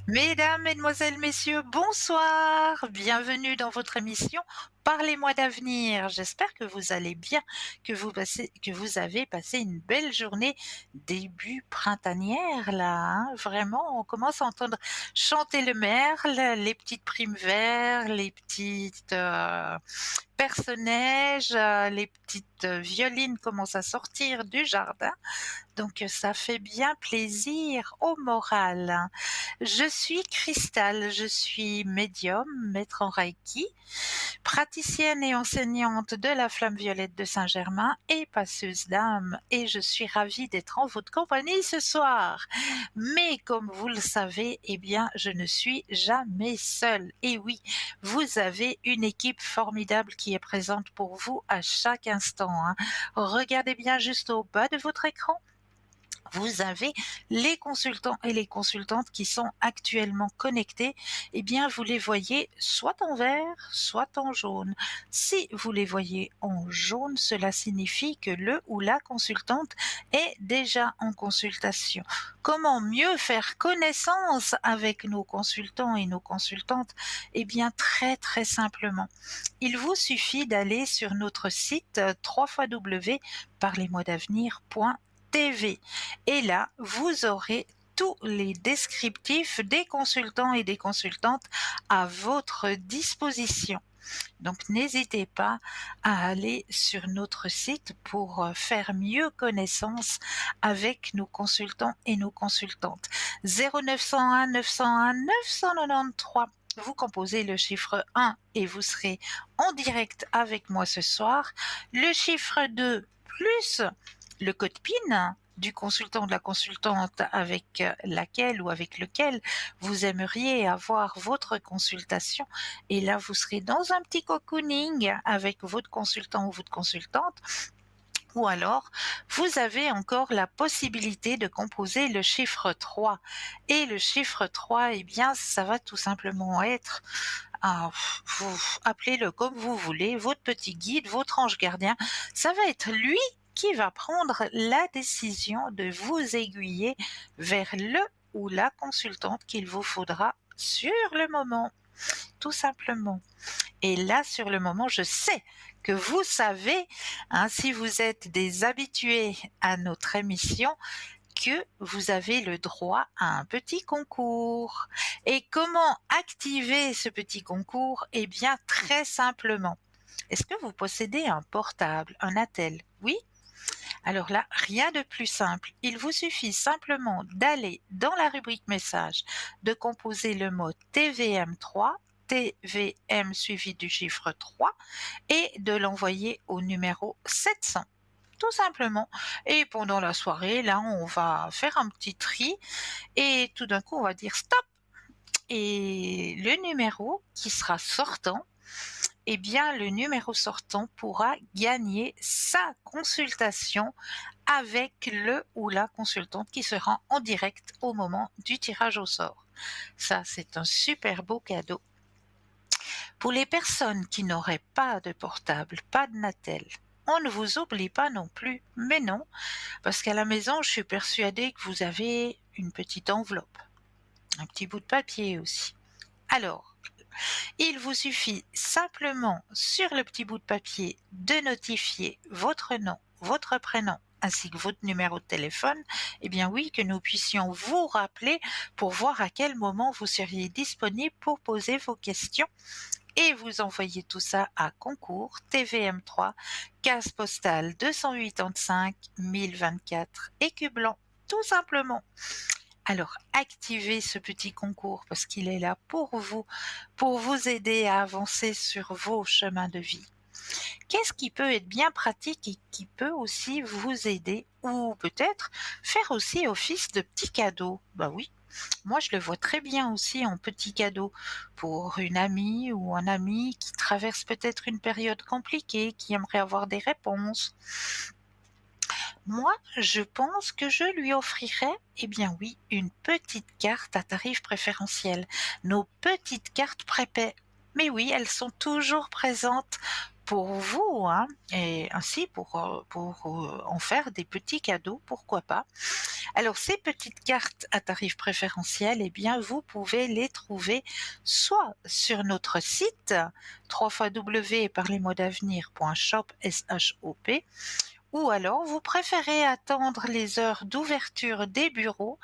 Mesdames, mesdemoiselles, messieurs, bonsoir. Bienvenue dans votre émission Parlez-moi d'avenir. J'espère que vous allez bien, que vous avez passé une belle journée début printanière là, hein. Vraiment, on commence à entendre chanter le merle, les petites primes verts, les petites personnages, les petites violines commencent à sortir du jardin. Donc ça fait bien plaisir au moral. Je suis Cristal, je suis médium, maître en Reiki, praticienne et enseignante de la Flamme Violette de Saint-Germain et passeuse d'âme, et je suis ravie d'être en votre compagnie ce soir. Mais comme vous le savez, eh bien, je ne suis jamais seule. Et oui, vous avez une équipe formidable qui est présente pour vous à chaque instant, hein. Regardez bien juste au bas de votre écran. Vous avez les consultants et les consultantes qui sont actuellement connectés, eh bien vous les voyez soit en vert, soit en jaune. Si vous les voyez en jaune, cela signifie que le ou la consultante est déjà en consultation. Comment mieux faire connaissance avec nos consultants et nos consultantes? Eh bien très simplement. Il vous suffit d'aller sur notre site www.parlez-moi-d'avenir.tv. Et là, vous aurez tous les descriptifs des consultants et des consultantes à votre disposition. Donc n'hésitez pas à aller sur notre site pour faire mieux connaissance avec nos consultants et nos consultantes. 0901 901 993. Vous composez le chiffre 1 et vous serez en direct avec moi ce soir. Le chiffre 2 plus le code PIN du consultant ou de la consultante avec laquelle ou avec lequel vous aimeriez avoir votre consultation. Et là, vous serez dans un petit cocooning avec votre consultant ou votre consultante. Ou alors, vous avez encore la possibilité de composer le chiffre 3. Et le chiffre 3, eh bien, ça va tout simplement être, vous appelez-le comme vous voulez, votre petit guide, votre ange gardien. Ça va être lui qui va prendre la décision de vous aiguiller vers le ou la consultante qu'il vous faudra sur le moment, tout simplement. Et là, sur le moment, je sais que vous savez, hein, si vous êtes des habitués à notre émission, que vous avez le droit à un petit concours. Et comment activer ce petit concours? Eh bien, très simplement. Est-ce que vous possédez un portable, un attel? Oui? Alors là, rien de plus simple. Il vous suffit simplement d'aller dans la rubrique message, de composer le mot TVM3, TVM suivi du chiffre 3 et de l'envoyer au numéro 700. Tout simplement. Et pendant la soirée, là, on va faire un petit tri et tout d'un coup, on va dire stop. Et le numéro qui sera sortant, eh bien, le numéro sortant pourra gagner sa consultation avec le ou la consultante qui sera en direct au moment du tirage au sort. Ça, c'est un super beau cadeau. Pour les personnes qui n'auraient pas de portable, pas de Natel, on ne vous oublie pas non plus. Mais non, parce qu'à la maison, je suis persuadée que vous avez une petite enveloppe, un petit bout de papier aussi. Alors, il vous suffit simplement sur le petit bout de papier de notifier votre nom, votre prénom ainsi que votre numéro de téléphone. Eh bien oui, que nous puissions vous rappeler pour voir à quel moment vous seriez disponible pour poser vos questions et vous envoyez tout ça à concours TVM3, case postale 285 1024 Écu Blanc, tout simplement. Alors, activez ce petit concours parce qu'il est là pour vous aider à avancer sur vos chemins de vie. Qu'est-ce qui peut être bien pratique et qui peut aussi vous aider ou peut-être faire aussi office de petit cadeau? Bah oui, moi je le vois très bien aussi en petit cadeau pour une amie ou un ami qui traverse peut-être une période compliquée, qui aimerait avoir des réponses. Moi, je pense que je lui offrirais, eh bien oui, une petite carte à tarif préférentiel. Nos petites cartes prépaies. Mais oui, elles sont toujours présentes pour vous, hein, et ainsi pour en faire des petits cadeaux, pourquoi pas. Alors ces petites cartes à tarif préférentiel, eh bien vous pouvez les trouver soit sur notre site www.parlesmotsdavenir.shop, S-H-O-P, ou alors vous préférez attendre les heures d'ouverture des bureaux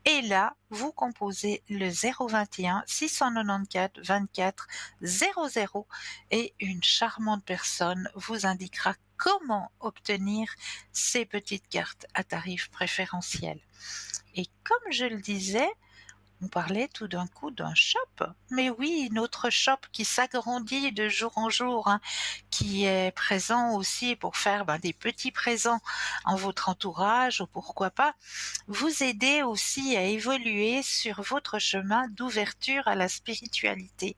et là vous composez le 021 694 24 00 et une charmante personne vous indiquera comment obtenir ces petites cartes à tarif préférentiel. Et comme je le disais, on parlait tout d'un coup d'un shop. Mais oui, notre shop qui s'agrandit de jour en jour, hein, qui est présent aussi pour faire des petits présents en votre entourage ou pourquoi pas, vous aider aussi à évoluer sur votre chemin d'ouverture à la spiritualité.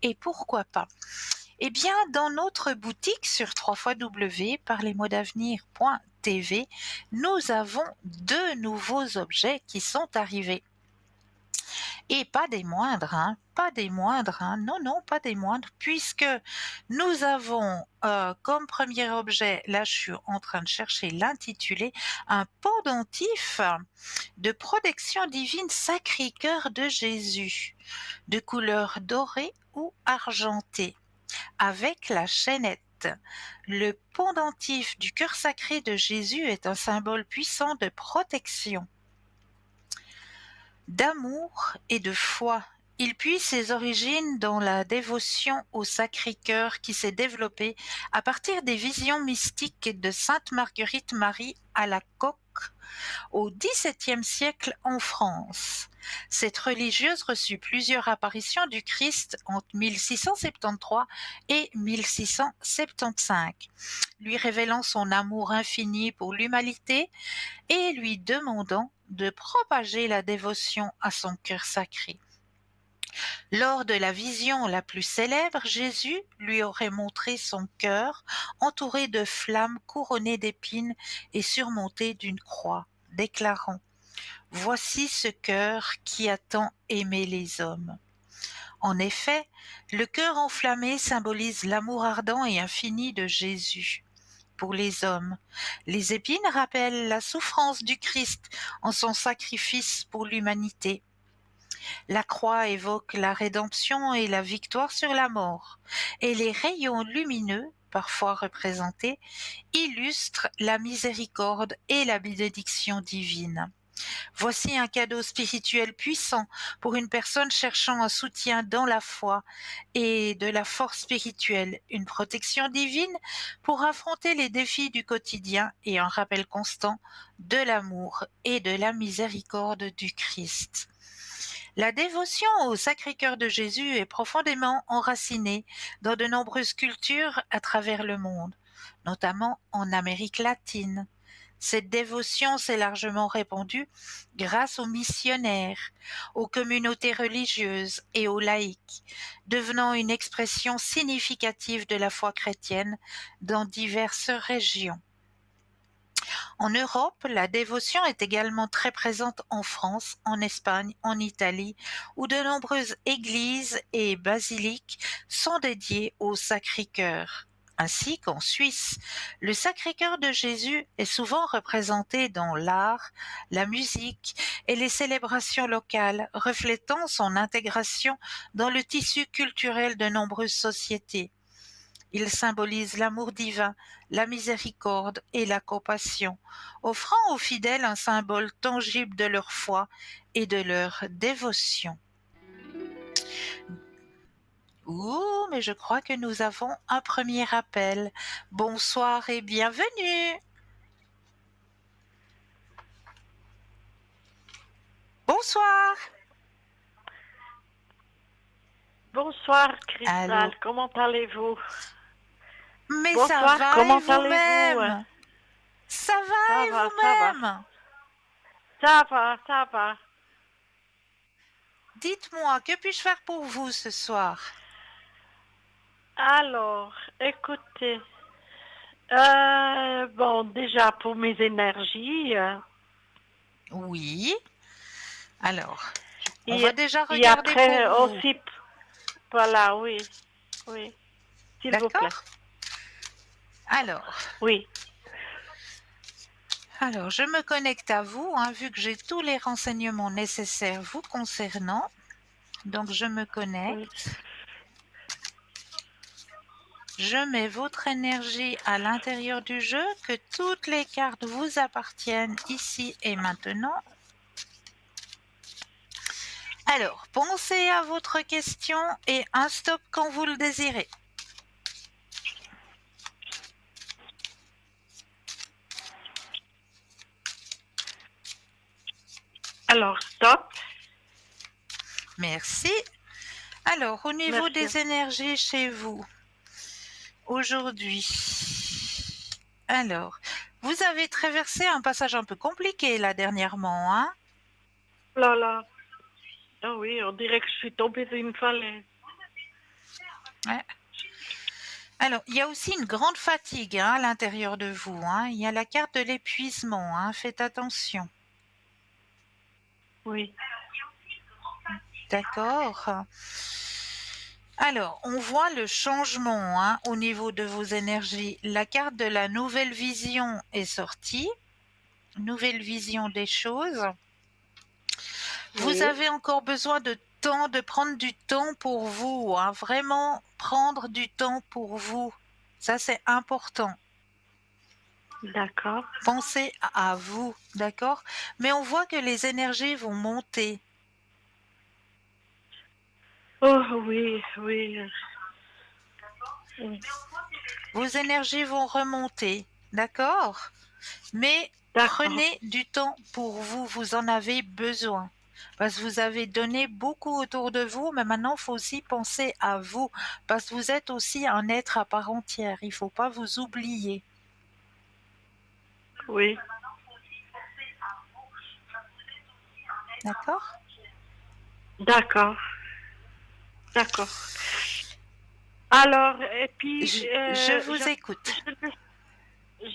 Et pourquoi pas? Eh bien, dans notre boutique sur www.parlesmotsavenir.tv, nous avons 2 nouveaux objets qui sont arrivés. Et pas des moindres, hein, pas des moindres, hein, non, non, pas des moindres, puisque nous avons comme premier objet, là je suis en train de chercher l'intitulé, un pendentif de protection divine Sacré-Cœur de Jésus, de couleur dorée ou argentée, avec la chaînette. Le pendentif du cœur sacré de Jésus est un symbole puissant de protection, d'amour et de foi. Il puise ses origines dans la dévotion au Sacré-Cœur qui s'est développée à partir des visions mystiques de Sainte Marguerite Marie Alacoque au XVIIe siècle en France. Cette religieuse reçut plusieurs apparitions du Christ entre 1673 et 1675, lui révélant son amour infini pour l'humanité et lui demandant de propager la dévotion à son cœur sacré. Lors de la vision la plus célèbre, Jésus lui aurait montré son cœur entouré de flammes couronnées d'épines et surmonté d'une croix, déclarant « Voici ce cœur qui a tant aimé les hommes ». En effet, le cœur enflammé symbolise l'amour ardent et infini de Jésus pour les hommes. Les épines rappellent la souffrance du Christ en son sacrifice pour l'humanité. La croix évoque la rédemption et la victoire sur la mort, et les rayons lumineux, parfois représentés, illustrent la miséricorde et la bénédiction divine. Voici un cadeau spirituel puissant pour une personne cherchant un soutien dans la foi et de la force spirituelle, une protection divine pour affronter les défis du quotidien et un rappel constant de l'amour et de la miséricorde du Christ. La dévotion au Sacré-Cœur de Jésus est profondément enracinée dans de nombreuses cultures à travers le monde, notamment en Amérique latine. Cette dévotion s'est largement répandue grâce aux missionnaires, aux communautés religieuses et aux laïcs, devenant une expression significative de la foi chrétienne dans diverses régions. En Europe, la dévotion est également très présente en France, en Espagne, en Italie, où de nombreuses églises et basiliques sont dédiées au Sacré-Cœur. Ainsi qu'en Suisse, le Sacré-Cœur de Jésus est souvent représenté dans l'art, la musique et les célébrations locales, reflétant son intégration dans le tissu culturel de nombreuses sociétés. Il symbolise l'amour divin, la miséricorde et la compassion, offrant aux fidèles un symbole tangible de leur foi et de leur dévotion. Ouh, mais je crois que nous avons un premier appel. Bonsoir et bienvenue. Bonsoir. Bonsoir Cristal, Allô. comment allez-vous? Mais Bonsoir, ça va comment et vous-même? Ça va et ça va, vous-même? ça va. Dites-moi, que puis-je faire pour vous ce soir? Alors, écoutez, bon, déjà pour mes énergies, Oui. Alors, on et, va déjà et regarder pour après vous. aussi, voilà, oui, s'il vous plaît. D'accord? Alors, Oui, je me connecte à vous, hein, vu que j'ai tous les renseignements nécessaires vous concernant. Donc, je me oui. connecte. Je mets votre énergie à l'intérieur du jeu, que toutes les cartes vous appartiennent ici et maintenant. Alors, pensez à votre question et un stop quand vous le désirez. Alors, stop. Merci. Alors, au niveau Merci. des énergies chez vous, aujourd'hui, alors, vous avez traversé un passage un peu compliqué là dernièrement, hein? Là, là. Ah oui, on dirait que je suis tombée d'une falaise. Ouais. Alors, il y a aussi une grande fatigue, hein, à l'intérieur de vous, hein. Il y a la carte de l'épuisement, hein. Faites attention. Oui, D'accord. Alors, on voit le changement, hein, au niveau de vos énergies. La carte de la nouvelle vision est sortie. Nouvelle vision des choses. Vous oui, avez encore besoin de temps, de prendre du temps pour vous, hein, vraiment prendre du temps pour vous. Ça, c'est important. d'accord. Pensez à vous, d'accord? Mais on voit que les énergies vont monter. Oh oui, oui. Oui. Vos énergies vont remonter, d'accord? Mais D'accord. prenez du temps pour vous, vous en avez besoin. Parce que vous avez donné beaucoup autour de vous, mais maintenant, il faut aussi penser à vous. Parce que vous êtes aussi un être à part entière. Il ne faut pas vous oublier. Oui, D'accord? d'accord. D'accord. Alors, et puis, Je vous écoute.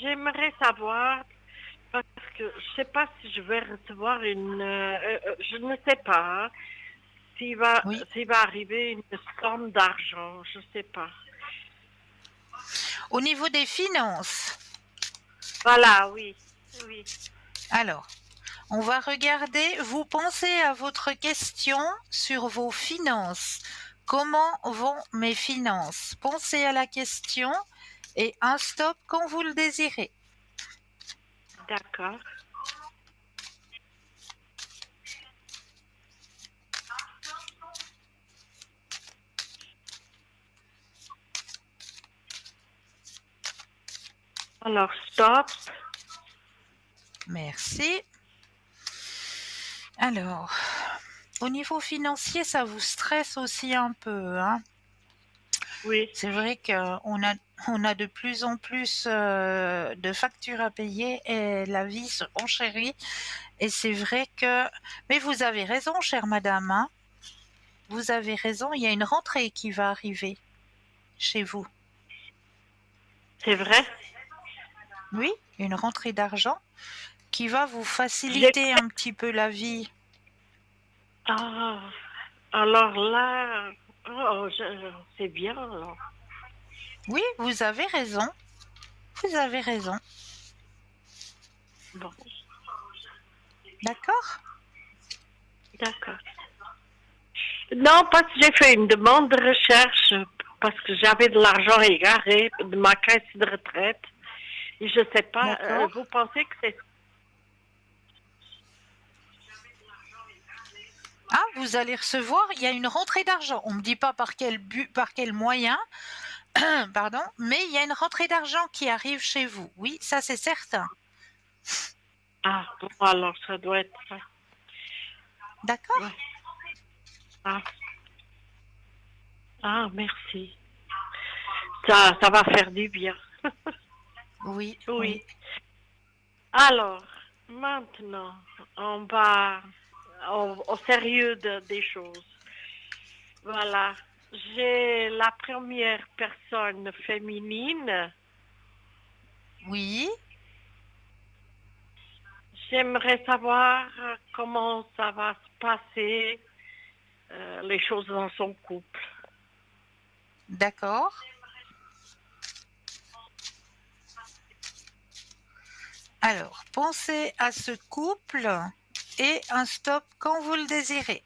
j'aimerais savoir, parce que je ne sais pas si je vais recevoir je ne sais pas hein, Oui. s'il va arriver une somme d'argent, je ne sais pas. Au niveau des finances, Voilà, oui, oui, alors, on va regarder, vous pensez à votre question sur vos finances. Comment vont mes finances? Pensez à la question et un stop quand vous le désirez. d'accord. Alors, stop. Merci. Alors, au niveau financier, ça vous stresse aussi un peu, hein? Oui, C'est vrai on a de plus en plus de factures à payer et la vie se renchérit. Et c'est vrai que... Mais vous avez raison, chère madame, hein. Vous avez raison, il y a une rentrée qui va arriver chez vous. c'est vrai. Oui, une rentrée d'argent qui va vous J'ai- faciliter un petit peu la vie. Ah, alors là, c'est bien. Alors. Oui, vous avez raison. Vous avez raison. Bon, D'accord? d'accord. Non, parce que j'ai fait une demande de recherche parce que j'avais de l'argent égaré de ma caisse de retraite. Et je ne sais pas, D'accord. vous pensez que c'est... Ah, vous allez recevoir, il y a une rentrée d'argent. On ne me dit pas par quel but, par quel moyen, pardon, mais il y a une rentrée d'argent qui arrive chez vous. Oui, ça c'est certain. Ah, bon, alors ça doit être ça. D'accord? Ouais. Ah, ah, merci. Ça va faire du bien. Oui, oui. Oui. Alors, maintenant, on va au sérieux des choses. Voilà. J'ai la première personne féminine. Oui. J'aimerais savoir comment ça va se passer, les choses dans son couple. D'accord. Alors, pensez à ce couple et un stop quand vous le désirez.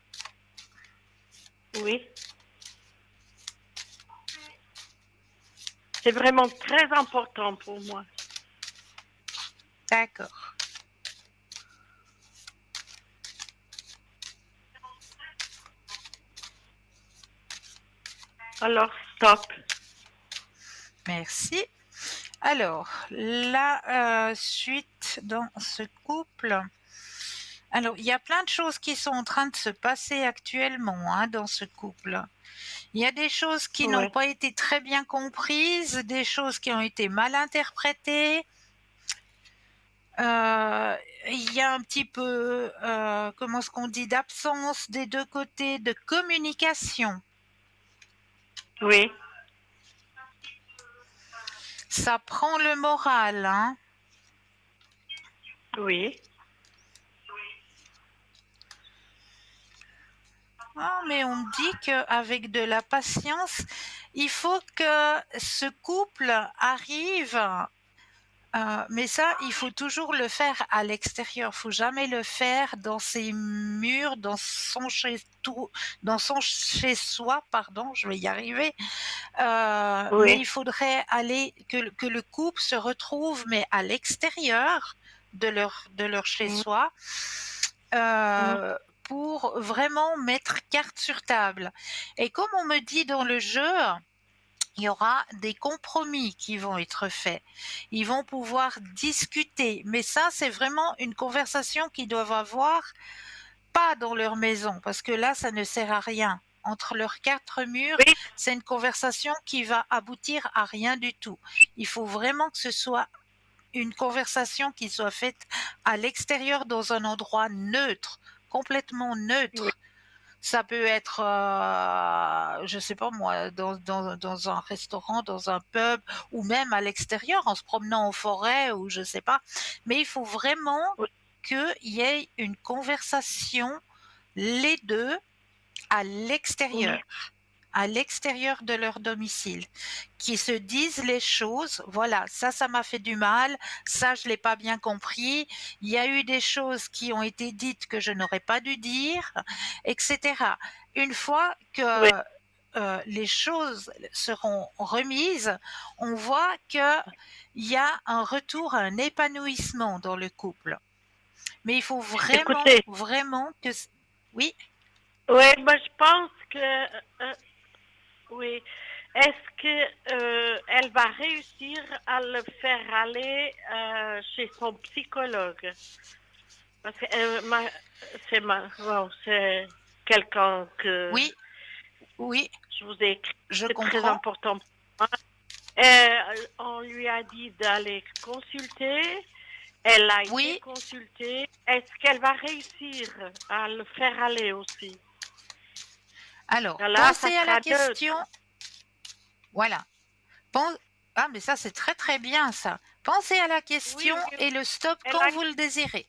Oui. C'est vraiment très important pour moi. D'accord. Alors, stop. Merci. Alors, la suite dans ce couple. Alors, il y a plein de choses qui sont en train de se passer actuellement dans ce couple. Il y a des choses qui n'ont Oui. pas été très bien comprises, des choses qui ont été mal interprétées. Il y a un petit peu, comment est-ce qu'on dit, d'absence des deux côtés de communication. Oui. Ça prend le moral, hein. Oui. Ah, mais on me dit qu'avec de la patience, il faut que ce couple arrive. Mais ça, il faut toujours le faire à l'extérieur. Il faut jamais le faire dans ses murs, dans son chez soi, pardon, je vais y arriver. Mais Oui. il faudrait aller que le couple se retrouve, mais à l'extérieur de leur chez Mm. soi. Mm. Pour vraiment mettre carte sur table. Et comme on me dit dans le jeu, il y aura des compromis qui vont être faits. Ils vont pouvoir discuter. Mais ça, c'est vraiment une conversation qu'ils doivent avoir, pas dans leur maison, parce que là, ça ne sert à rien. Entre leurs quatre murs, Oui. c'est une conversation qui va aboutir à rien du tout. Il faut vraiment que ce soit une conversation qui soit faite à l'extérieur dans un endroit neutre, complètement Oui. neutre. Ça peut être, je sais pas moi, dans un restaurant, dans un pub, ou même à l'extérieur, en se promenant en forêt, ou je sais pas. Mais il faut vraiment Oui. qu'il y ait une conversation, les deux, à Oui. l'extérieur, à l'extérieur de leur domicile, qui se disent les choses. Voilà, ça m'a fait du mal, ça je l'ai pas bien compris. Il y a eu des choses qui ont été dites que je n'aurais pas dû dire, etc. Une fois Oui. que les choses seront remises, on voit que il y a un retour à un épanouissement dans le couple. Mais il faut vraiment, Écoutez, vraiment que... Oui, oui, moi je pense que oui. Est-ce que elle va réussir à le faire aller chez son psychologue? Parce que c'est quelqu'un que oui, oui, je vous ai écrit. je C'est très comprends. important pour moi. On lui a dit d'aller consulter. Elle a été Oui, consultée. Est-ce qu'elle va réussir à le faire aller aussi? alors, Là, ça pensez à la sera question. neutre. Voilà. Pen- Ah, mais ça, c'est très très bien ça. Pensez à la Oui, question oui. et le stop Elle quand a, vous le désirez.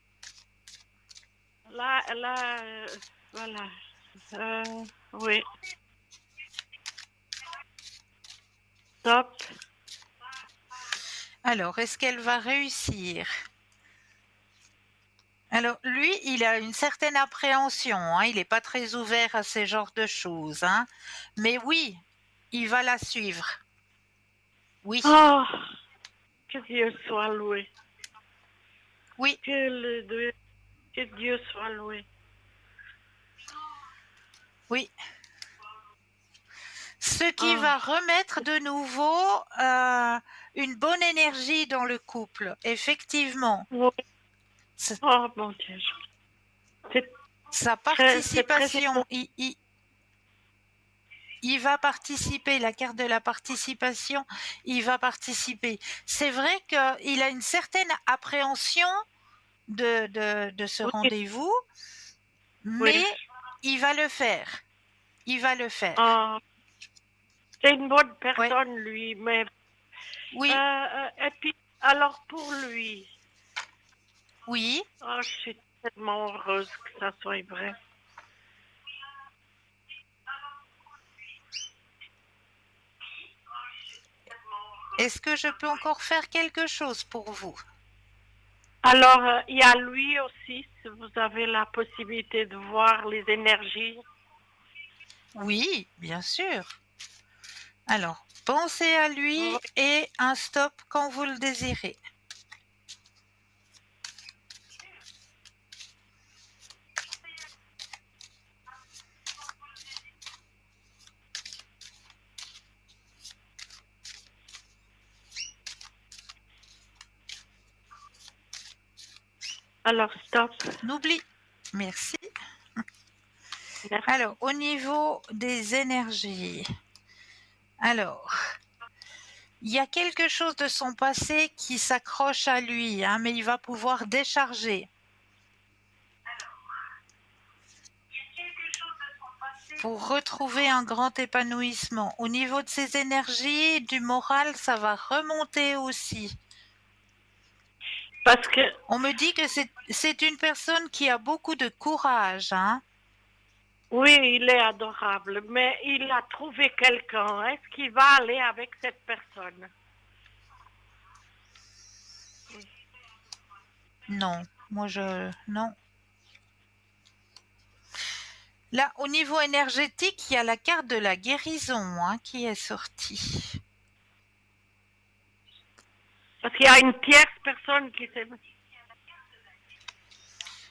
là, voilà. Oui. Top. Alors, est-ce qu'elle va réussir? Alors, lui, il a une certaine appréhension, hein. Il n'est pas très ouvert à ce genre de choses, hein. Mais oui, il va la suivre. Oui, Oh, que Dieu soit loué. oui, Que Dieu soit loué. oui. Ce qui Oh, va remettre de nouveau une bonne énergie dans le couple, effectivement. oui. S- Oh mon Dieu. C'est Sa c'est très participation, important. il va participer, la carte de la participation, il va participer. C'est vrai qu'il a une certaine appréhension de ce Oui, rendez-vous, mais oui. il va le faire. Il va le faire. Oh, c'est une bonne Ouais, personne, lui, mais oui, et puis alors pour lui, oui. oh, je suis tellement heureuse que ça soit vrai. Est-ce que je peux encore faire quelque chose pour vous? Alors, il y a lui aussi, si vous avez la possibilité de voir les énergies. Oui, bien sûr. Alors, pensez à lui Oui. et un stop quand vous le désirez. Alors, stop. N'oublie. Merci. Merci. Alors, au niveau des énergies, alors, il y a quelque chose de son passé qui s'accroche à lui, hein, mais il va pouvoir décharger. Pour retrouver un grand épanouissement. Au niveau de ses énergies, du moral, ça va remonter aussi. Parce que, On me dit que c'est une personne qui a beaucoup de courage, hein. oui, il est adorable, mais il a trouvé quelqu'un. Est-ce qu'il va aller avec cette personne? Non, non. Là, au niveau énergétique, il y a la carte de la guérison, hein, qui est sortie. Parce qu'il y a une tierce personne qui s'est...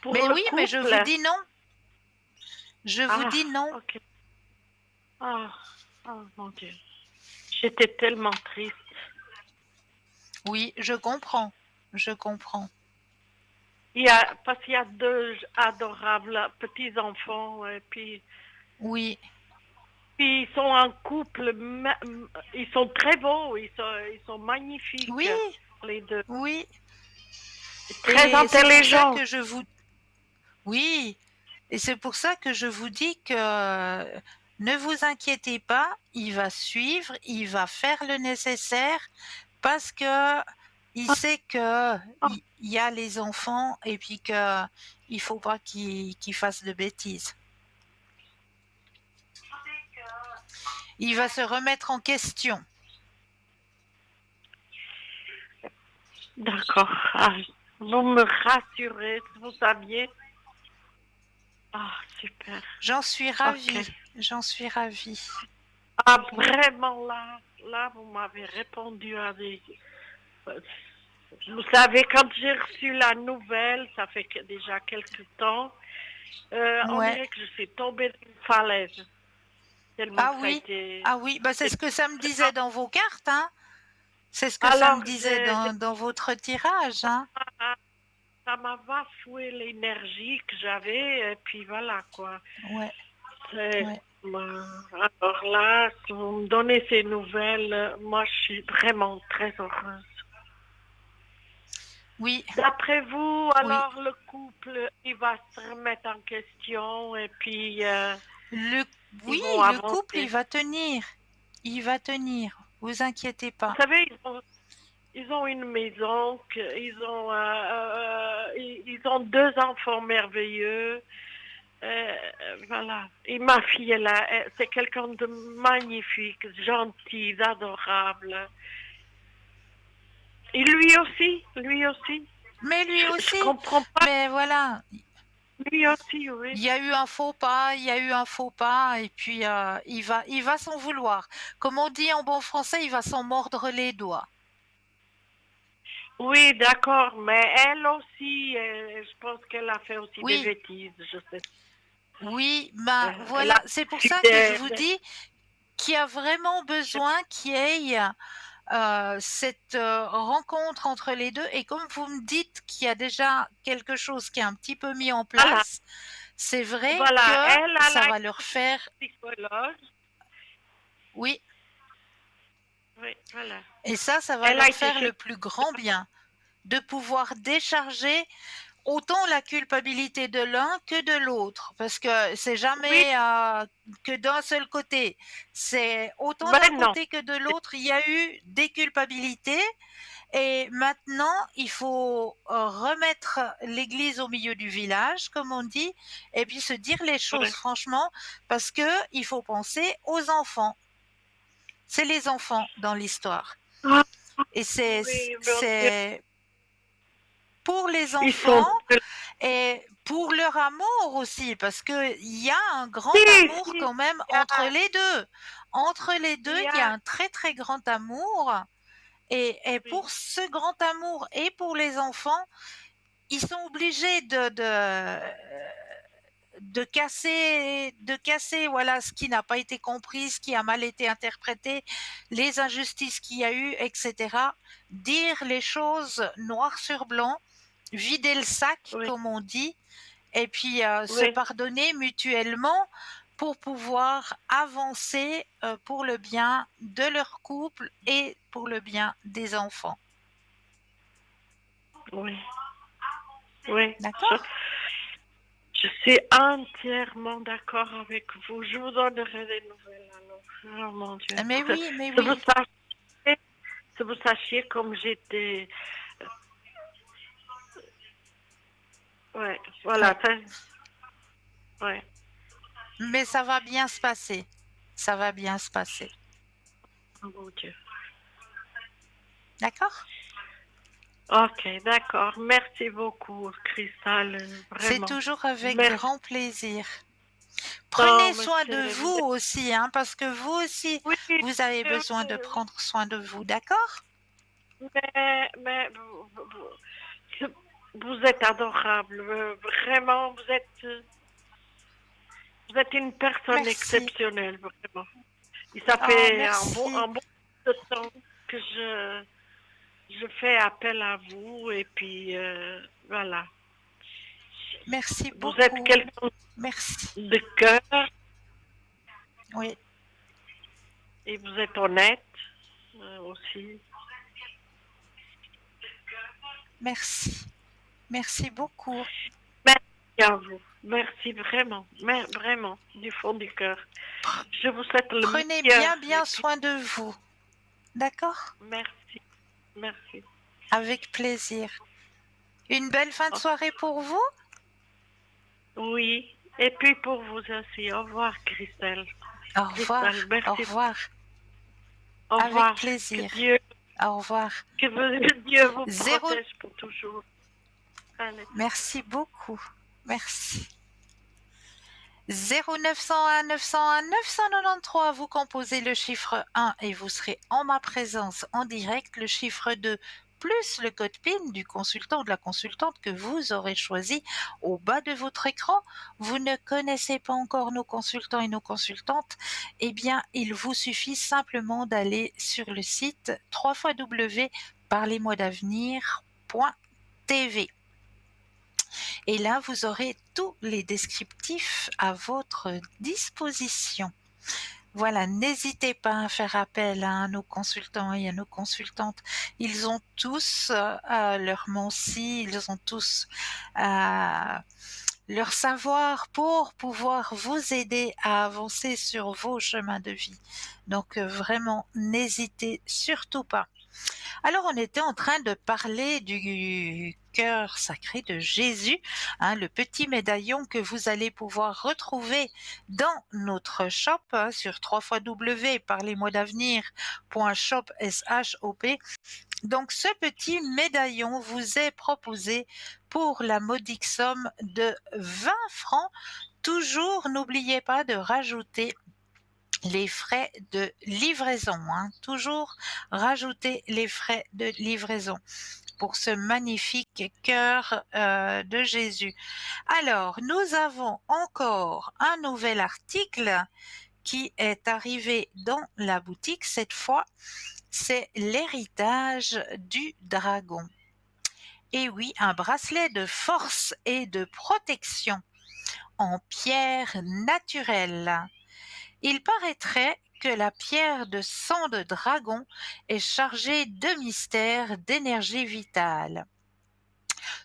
Pour Mais le oui, mais je vous couple. dis non. Je vous Ah, dis non. ok. Ah, oh, mon Dieu. J'étais tellement triste. Oui, je comprends. Je comprends. Parce qu'il y a deux adorables petits-enfants, et Oui, puis ils sont en couple, ils sont très beaux, ils sont magnifiques, oui, les deux. oui. Très Et c'est pour ça intelligents. que je vous... Oui, et c'est pour ça que je vous dis que ne vous inquiétez pas, il va suivre, il va faire le nécessaire parce que il sait que Ah, il y a les enfants et puis que il faut pas qu'il fasse de bêtises. Il va se remettre en question. d'accord. Ah, vous me rassurez, vous saviez. Ah, super. J'en suis Ok. ravie, j'en suis ravie. Ah, vraiment, là, vous m'avez répondu à des... Vous savez, quand j'ai reçu la nouvelle, ça fait déjà quelques temps, on Ouais. dirait que je suis tombée d'une falaise. Tellement Ah que ça a oui, été... ah oui, bah c'est ce que ça me disait dans vos cartes, hein. C'est ce que ça me Alors, disait dans votre tirage, hein. ça m'a bafoué l'énergie que j'avais, et puis voilà, quoi. Ouais, C'est- ouais. Alors là, si vous me donnez ces nouvelles, moi, je suis vraiment très heureuse. Oui, D'après vous, oui. alors, le couple, il va se remettre en question, et puis Le, ils oui, vont le couple, il avancer. va tenir. Il va tenir. Vous inquiétez Vous pas. savez, ils ont une maison, ils ont deux enfants merveilleux. Voilà. Et ma fille, c'est quelqu'un de magnifique, gentil, adorable. Et lui aussi, lui aussi. Mais lui Je aussi. comprends pas. Mais voilà, Lui aussi, oui. il y a eu un faux pas, il y a eu un faux pas, et puis il va s'en vouloir. Comme on dit en bon français, il va s'en mordre les doigts. Oui, d'accord, mais elle aussi, je pense qu'elle a fait aussi des Oui, bêtises, je sais. oui, ben Elle a voilà, c'est pour eu ça que je vous dis qu'il y a vraiment besoin qu'il y ait cette rencontre entre les deux. Et comme vous me dites qu'il y a déjà quelque chose qui est un petit peu mis en voilà, place, c'est vrai voilà, que elle a ça la va leur faire, psychologue. oui, Oui, voilà. et ça va Elle a leur été faire chez... le plus grand bien de pouvoir décharger autant la culpabilité de l'un que de l'autre, parce que c'est Oui, jamais que d'un seul côté. C'est autant d'un ben non. côté que de l'autre, il y a eu des culpabilités. Et maintenant, il faut remettre l'église au milieu du village, comme on dit, et puis se dire les choses Ouais. franchement, parce que il faut penser aux enfants. C'est les enfants dans l'histoire. Ah, Et oui, mon Dieu. pour les Ils sont... enfants et pour leur amour aussi, parce qu'il y a un grand Si, amour si, quand même il y entre a, les deux. Entre les deux, il y il y a a- un très très grand amour. Et oui, pour ce grand amour et pour les enfants, ils sont obligés de casser voilà ce qui n'a pas été compris, ce qui a mal été interprété, les injustices qu'il y a eu, etc. Dire les choses noir sur blanc, vider le sac, oui, comme on dit, et puis se oui, pardonner mutuellement pour pouvoir avancer pour le bien de leur couple et pour le bien des enfants. oui, oui. D'accord? Je suis entièrement d'accord avec vous. Je vous donnerai des nouvelles alors. Oh mon Dieu. Mais oui, mais Si vous oui. sachiez, si vous sachiez comme j'étais. Ouais, voilà. Ouais. Ouais. Mais ça va bien se passer. Ça va bien se passer. Oh mon Dieu. D'accord? Ok, d'accord. Merci beaucoup, Cristal. C'est Vraiment. toujours avec Merci. grand plaisir. Non, Prenez mais soin de c'est... vous aussi, hein, parce que vous aussi, Oui, vous avez euh, besoin de prendre soin de vous, d'accord? mais vous êtes adorable. Vraiment, vous êtes une personne Merci. exceptionnelle, vraiment. Et ça Oh, fait merci. un bon bout de temps que je fais appel à vous et puis voilà. Merci Vous êtes beaucoup. quelqu'un Merci. de cœur Oui, et vous êtes honnête aussi. merci. Merci beaucoup. Merci à vous. Merci vraiment, mais vraiment, du fond du cœur. Je vous souhaite le Prenez meilleur bien, et bien puis soin de vous. D'accord? merci, merci. Avec plaisir. Une belle fin de Oh, soirée pour vous? oui, et puis pour vous aussi. Au revoir, Christelle. Au revoir. Christelle, Au merci. revoir. Au Avec revoir. plaisir. Dieu, Au revoir. Dieu vous Zéro. protège pour toujours. Allez. Merci beaucoup. Merci. 0901 901 993, vous composez le chiffre 1 et vous serez en ma présence en direct, le chiffre 2 plus le code PIN du consultant ou de la consultante que vous aurez choisi au bas de votre écran. Vous ne connaissez pas encore nos consultants et nos consultantes, eh bien, il vous suffit simplement d'aller sur le site www.parlez-moi-d'avenir.tv. Et là, vous aurez tous les descriptifs à votre disposition. Voilà, n'hésitez pas à faire appel à nos consultants et à nos consultantes. Ils ont tous leur menci, ils ont tous leur savoir pour pouvoir vous aider à avancer sur vos chemins de vie. Donc vraiment, n'hésitez surtout pas. Alors on était en train de parler du cœur sacré de Jésus, hein, le petit médaillon que vous allez pouvoir retrouver dans notre shop sur www.parlez-moi-d'avenir.shop. Donc ce petit médaillon vous est proposé pour la modique somme de 20 francs. Toujours n'oubliez pas de rajouter les frais de livraison, hein. Toujours rajouter les frais de livraison pour ce magnifique cœur de Jésus. Alors, nous avons encore un nouvel article qui est arrivé dans la boutique. Cette fois, c'est l'héritage du dragon. Et oui, un bracelet de force et de protection en pierre naturelle. Il paraîtrait que la pierre de sang de dragon est chargée de mystères d'énergie vitale.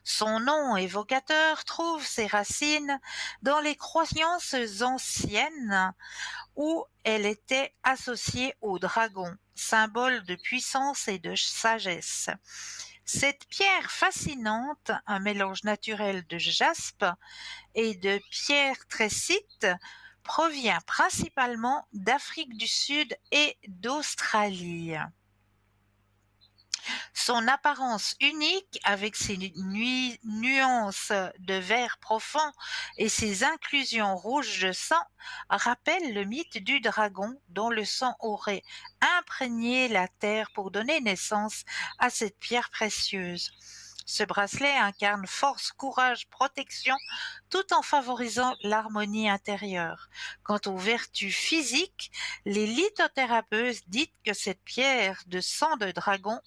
Son nom évocateur trouve ses racines dans les croyances anciennes où elle était associée au dragon, symbole de puissance et de sagesse. Cette pierre fascinante, un mélange naturel de jaspe et de pierre tressite, provient principalement d'Afrique du Sud et d'Australie. Son apparence unique, avec ses nuances de vert profond et ses inclusions rouges de sang, rappelle le mythe du dragon dont le sang aurait imprégné la terre pour donner naissance à cette pierre précieuse. Ce bracelet incarne force, courage, protection, tout en favorisant l'harmonie intérieure. Quant aux vertus physiques, les lithothérapeutes disent que cette pierre de sang de dragon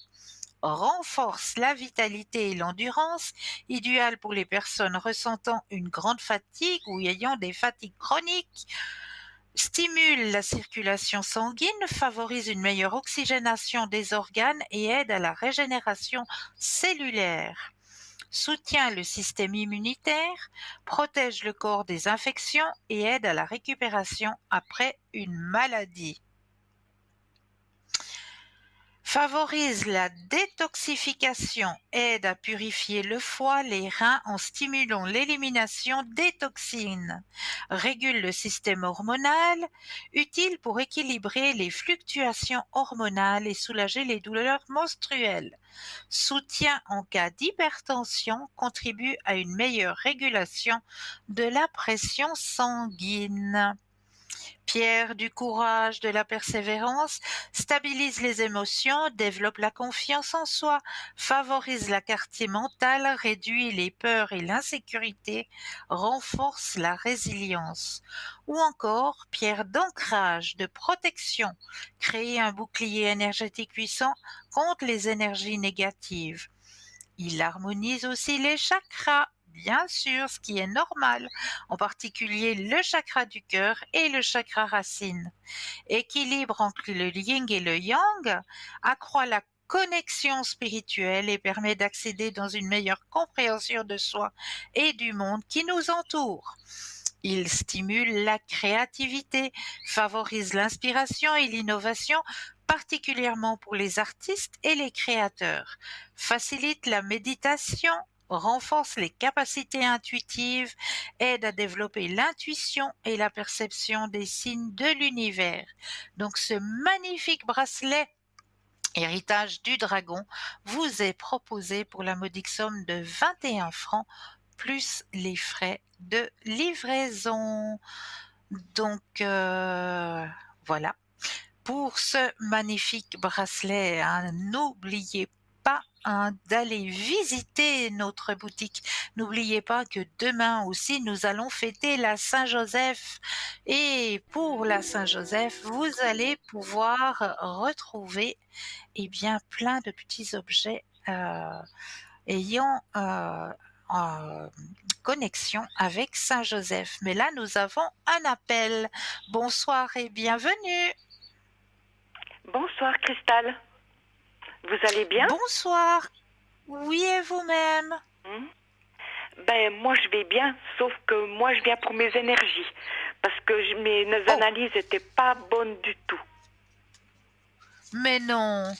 renforce la vitalité et l'endurance, idéal pour les personnes ressentant une grande fatigue ou ayant des fatigues chroniques, stimule la circulation sanguine, favorise une meilleure oxygénation des organes et aide à la régénération cellulaire, soutient le système immunitaire, protège le corps des infections et aide à la récupération après une maladie. Favorise la détoxification, aide à purifier le foie, les reins en stimulant l'élimination des toxines, régule le système hormonal, utile pour équilibrer les fluctuations hormonales et soulager les douleurs menstruelles, soutient en cas d'hypertension, contribue à une meilleure régulation de la pression sanguine. Pierre du courage, de la persévérance, stabilise les émotions, développe la confiance en soi, favorise la clarté mentale, réduit les peurs et l'insécurité, renforce la résilience. Ou encore, pierre d'ancrage, de protection, crée un bouclier énergétique puissant contre les énergies négatives. Il harmonise aussi les chakras, bien sûr, ce qui est normal, en particulier le chakra du cœur et le chakra racine. Équilibre entre le yin et le yang, accroît la connexion spirituelle et permet d'accéder dans une meilleure compréhension de soi et du monde qui nous entoure. Il stimule la créativité, favorise l'inspiration et l'innovation, particulièrement pour les artistes et les créateurs, facilite la méditation, renforce les capacités intuitives, aide à développer l'intuition et la perception des signes de l'univers. Donc ce magnifique bracelet héritage du dragon vous est proposé pour la modique somme de 21 francs plus les frais de livraison. Donc voilà pour ce magnifique bracelet. Hein, n'oubliez pas d'aller visiter notre boutique. N'oubliez pas que demain aussi nous allons fêter la Saint-Joseph et pour la Saint-Joseph vous allez pouvoir retrouver plein de petits objets ayant connexion avec Saint-Joseph. Mais là, nous avons un appel. Bonsoir et bienvenue. Bonsoir Cristal. Vous allez bien? Bonsoir. Oui, et vous-même? Ben, moi je vais bien, sauf que moi je viens pour mes énergies. Parce que mes analyses n'étaient pas bonnes du tout. Mais non.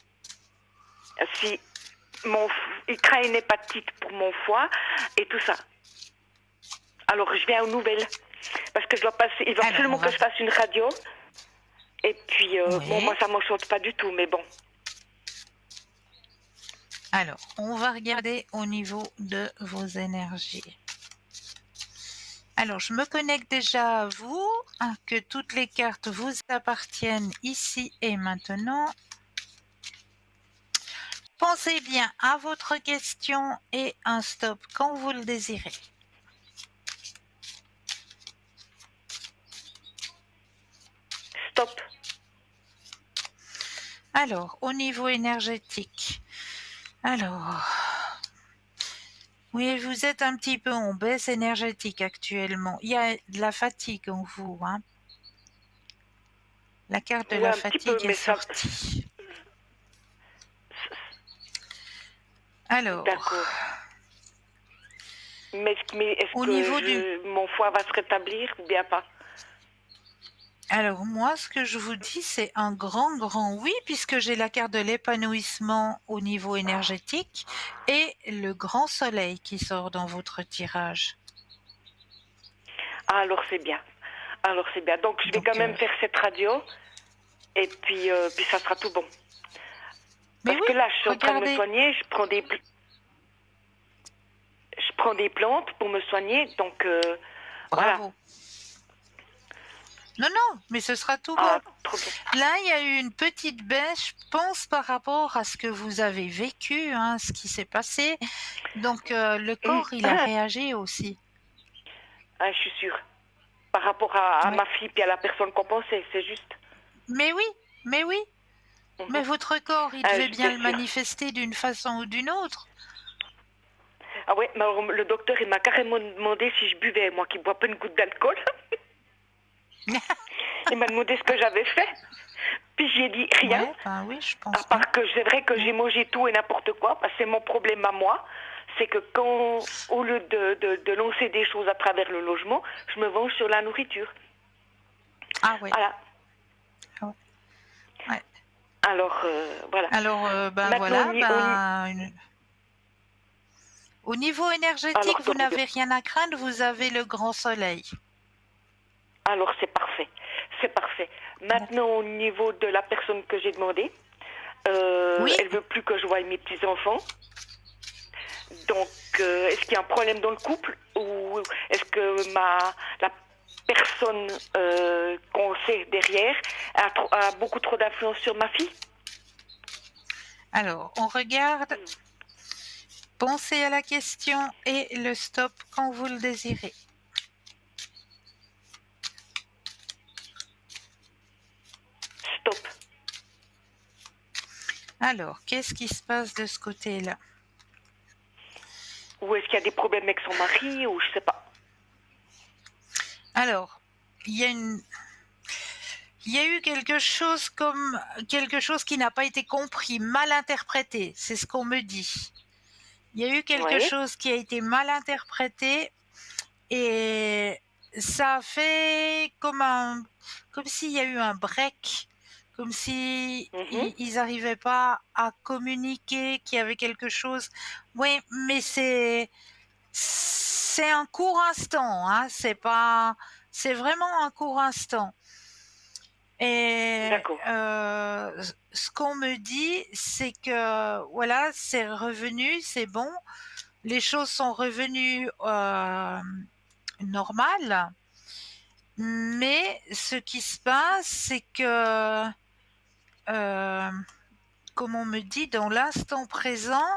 Si, il craint une hépatite pour mon foie et tout ça. Alors je viens aux nouvelles. Parce que il va absolument que je fasse une radio. Et puis, bon, moi ça ne m'enchante pas du tout, mais bon. Alors, on va regarder au niveau de vos énergies. Alors, je me connecte déjà à vous, que toutes les cartes vous appartiennent ici et maintenant. Pensez bien à votre question et un stop quand vous le désirez. Stop. Alors, au niveau énergétique, oui, vous êtes un petit peu en baisse énergétique actuellement. Il y a de la fatigue en vous, hein. La carte de la fatigue est sortie. Alors, d'accord. Mais est-ce au que niveau mon foie va se rétablir ou bien pas? Alors moi, ce que je vous dis, c'est un grand oui, puisque j'ai la carte de l'épanouissement au niveau énergétique et le grand soleil qui sort dans votre tirage. Alors c'est bien. Donc je vais quand même faire cette radio et puis ça sera tout bon. Mais Parce oui, que là, je suis en train de me regardez. soigner, je prends des plantes pour me soigner, donc voilà. Bravo. Non, non, mais ce sera tout bon. Ah, trop bien. Là, il y a eu une petite baisse, je pense, par rapport à ce que vous avez vécu, hein, ce qui s'est passé. Donc, le corps, il a réagi aussi. Ah, je suis sûre. Par rapport à Ouais. ma fille et à la personne qu'on pensait, c'est juste. Mais oui, mais oui. Mais votre corps, il devait bien j'étais le sûre. manifester d'une façon ou d'une autre. Ah ouais, mais alors, le docteur, il m'a carrément demandé si je buvais, moi qui bois pas une goutte d'alcool. Il m'a demandé ce que j'avais fait. Puis j'ai dit rien. Ouais, ben oui, je pense À bien. part que c'est vrai que j'ai mangé tout et n'importe quoi, parce que c'est mon problème à moi. C'est que quand, au lieu de lancer des choses à travers le logement, je me venge sur la nourriture. Ah ouais. Voilà. Ah ouais. Ouais. Alors, voilà. Alors, ben Maintenant, voilà, au niveau énergétique, alors, vous n'avez rien à craindre, vous avez le grand soleil. alors c'est parfait. C'est parfait. Maintenant, au niveau de la personne que j'ai demandé, Oui. elle veut plus que je voie mes petits-enfants. Donc, est-ce qu'il y a un problème dans le couple ou est-ce que la personne qu'on sait derrière a beaucoup trop d'influence sur ma fille? Alors, on regarde. Pensez à la question et le stop quand vous le désirez. Stop. Alors, qu'est-ce qui se passe de ce côté-là? Ou est-ce qu'il y a des problèmes avec son mari ou je sais pas. Alors, il y a eu quelque chose qui n'a pas été compris, mal interprété, c'est ce qu'on me dit. Il y a eu quelque chose qui a été mal interprété et ça a fait comme s'il y a eu un break, comme si ils n'arrivaient pas à communiquer, qu'il y avait quelque chose. Oui, mais c'est un court instant, hein, c'est vraiment un court instant. Et ce qu'on me dit, c'est que voilà, c'est revenu, c'est bon, les choses sont revenues normales, mais ce qui se passe, c'est que, comme on me dit, dans l'instant présent,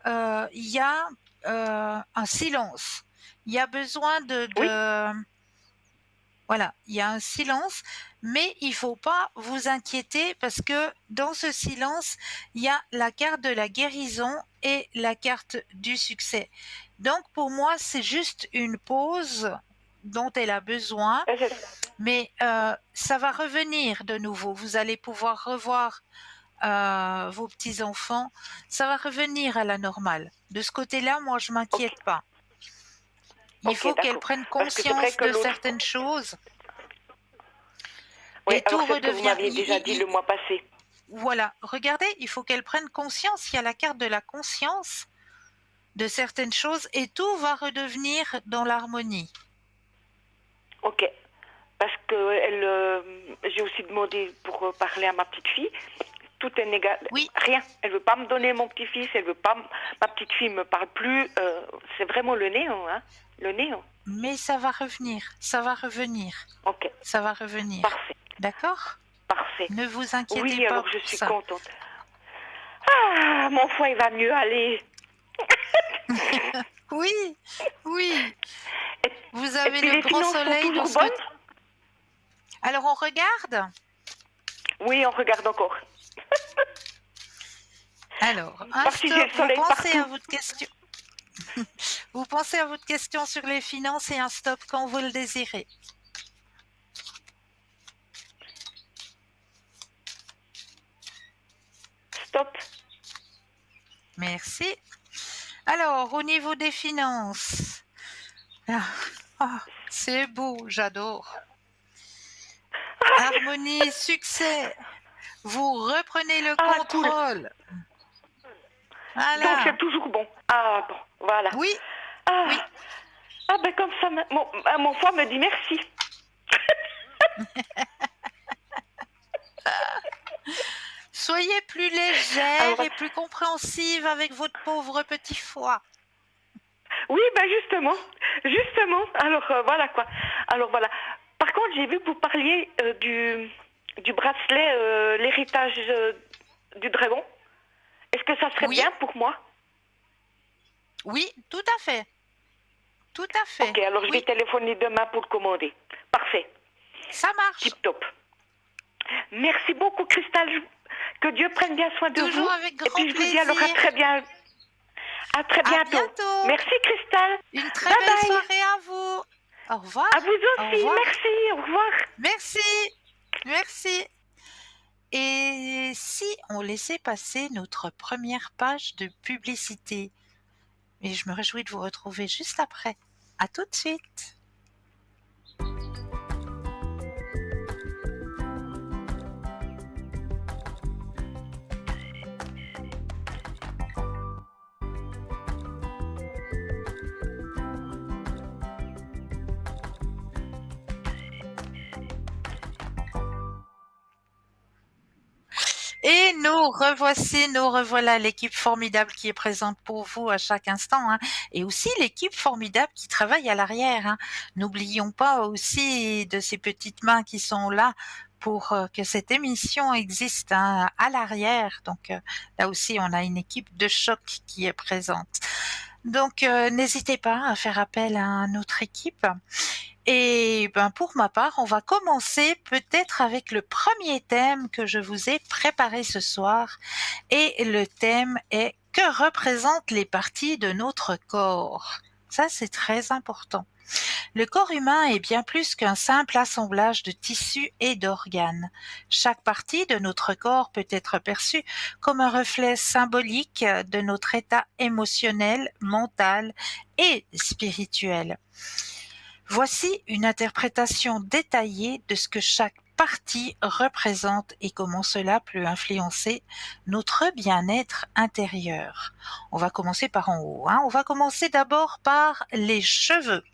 il y a un silence. Il y a besoin voilà, il y a un silence, mais il ne faut pas vous inquiéter parce que dans ce silence, il y a la carte de la guérison et la carte du succès. Donc pour moi, c'est juste une pause dont elle a besoin, mais ça va revenir de nouveau. Vous allez pouvoir revoir vos petits-enfants. Ça va revenir à la normale. De ce côté-là, moi, je ne m'inquiète pas. Il faut qu'elle prenne conscience de certaines choses. Oui, et tout alors c'est ce que redevient. vous m'aviez déjà dit le mois passé. Voilà, regardez, il faut qu'elle prenne conscience. Il y a la carte de la conscience de certaines choses et tout va redevenir dans l'harmonie. Ok. Parce que j'ai aussi demandé pour parler à ma petite fille. Tout est négatif. Oui. Rien. Elle veut pas me donner mon petit-fils. Elle veut pas. Ma petite fille me parle plus. C'est vraiment le néant, hein. Le néant. Mais ça va revenir. Ça va revenir. Ok. Ça va revenir. Parfait. D'accord? Parfait. Ne vous inquiétez pas. Oui, alors je suis contente. Ah, mon foie, il va mieux aller. Oui, oui. Vous avez le grand soleil dans ce côté. Alors on regarde? Oui, on regarde encore. Alors, un stop, vous pensez à votre question. Vous pensez à votre question sur les finances et un stop quand vous le désirez. Stop. Merci. Alors, au niveau des finances, c'est beau, j'adore. Harmonie, succès. Vous reprenez le contrôle. Cool. Voilà. Donc c'est toujours bon. Ah bon, voilà. Oui. Ah, oui. Ah ben comme ça, mon foie me dit merci. Soyez plus légère Alors, et plus compréhensive avec votre pauvre petit foie. oui, ben justement. Alors voilà quoi. Alors voilà. Par contre, j'ai vu que vous parliez du bracelet, l'héritage du dragon. Est-ce que ça serait Oui. bien pour moi? Oui, tout à fait. Tout à fait. Ok, alors je vais Oui, téléphoner demain pour le commander. Parfait. ça marche. Tip top. Merci beaucoup, Cristal. Que Dieu prenne bien soin de Toujours vous. avec Et grand puis je vous dis alors plaisir. à très À bientôt. bientôt. Merci, Cristal. Une très Bye belle bye. soirée à vous. Au revoir. À vous Au aussi. revoir. Merci. Au revoir. Merci. Et si on laissait passer notre première page de publicité? Et je me réjouis de vous retrouver juste après. À tout de suite. Et nous revoilà l'équipe formidable qui est présente pour vous à chaque instant, hein, et aussi l'équipe formidable qui travaille à l'arrière, hein. N'oublions pas aussi de ces petites mains qui sont là pour que cette émission existe, hein, à l'arrière. Donc là aussi, on a une équipe de choc qui est présente. Donc n'hésitez pas à faire appel à notre équipe. Et ben pour ma part, on va commencer peut-être avec le premier thème que je vous ai préparé ce soir. Et le thème est: que représentent les parties de notre corps? Ça, c'est très important. Le corps humain est bien plus qu'un simple assemblage de tissus et d'organes. Chaque partie de notre corps peut être perçue comme un reflet symbolique de notre état émotionnel, mental et spirituel. Voici une interprétation détaillée de ce que chaque partie représente et comment cela peut influencer notre bien-être intérieur. On va commencer par en haut, hein. On va commencer d'abord par les cheveux.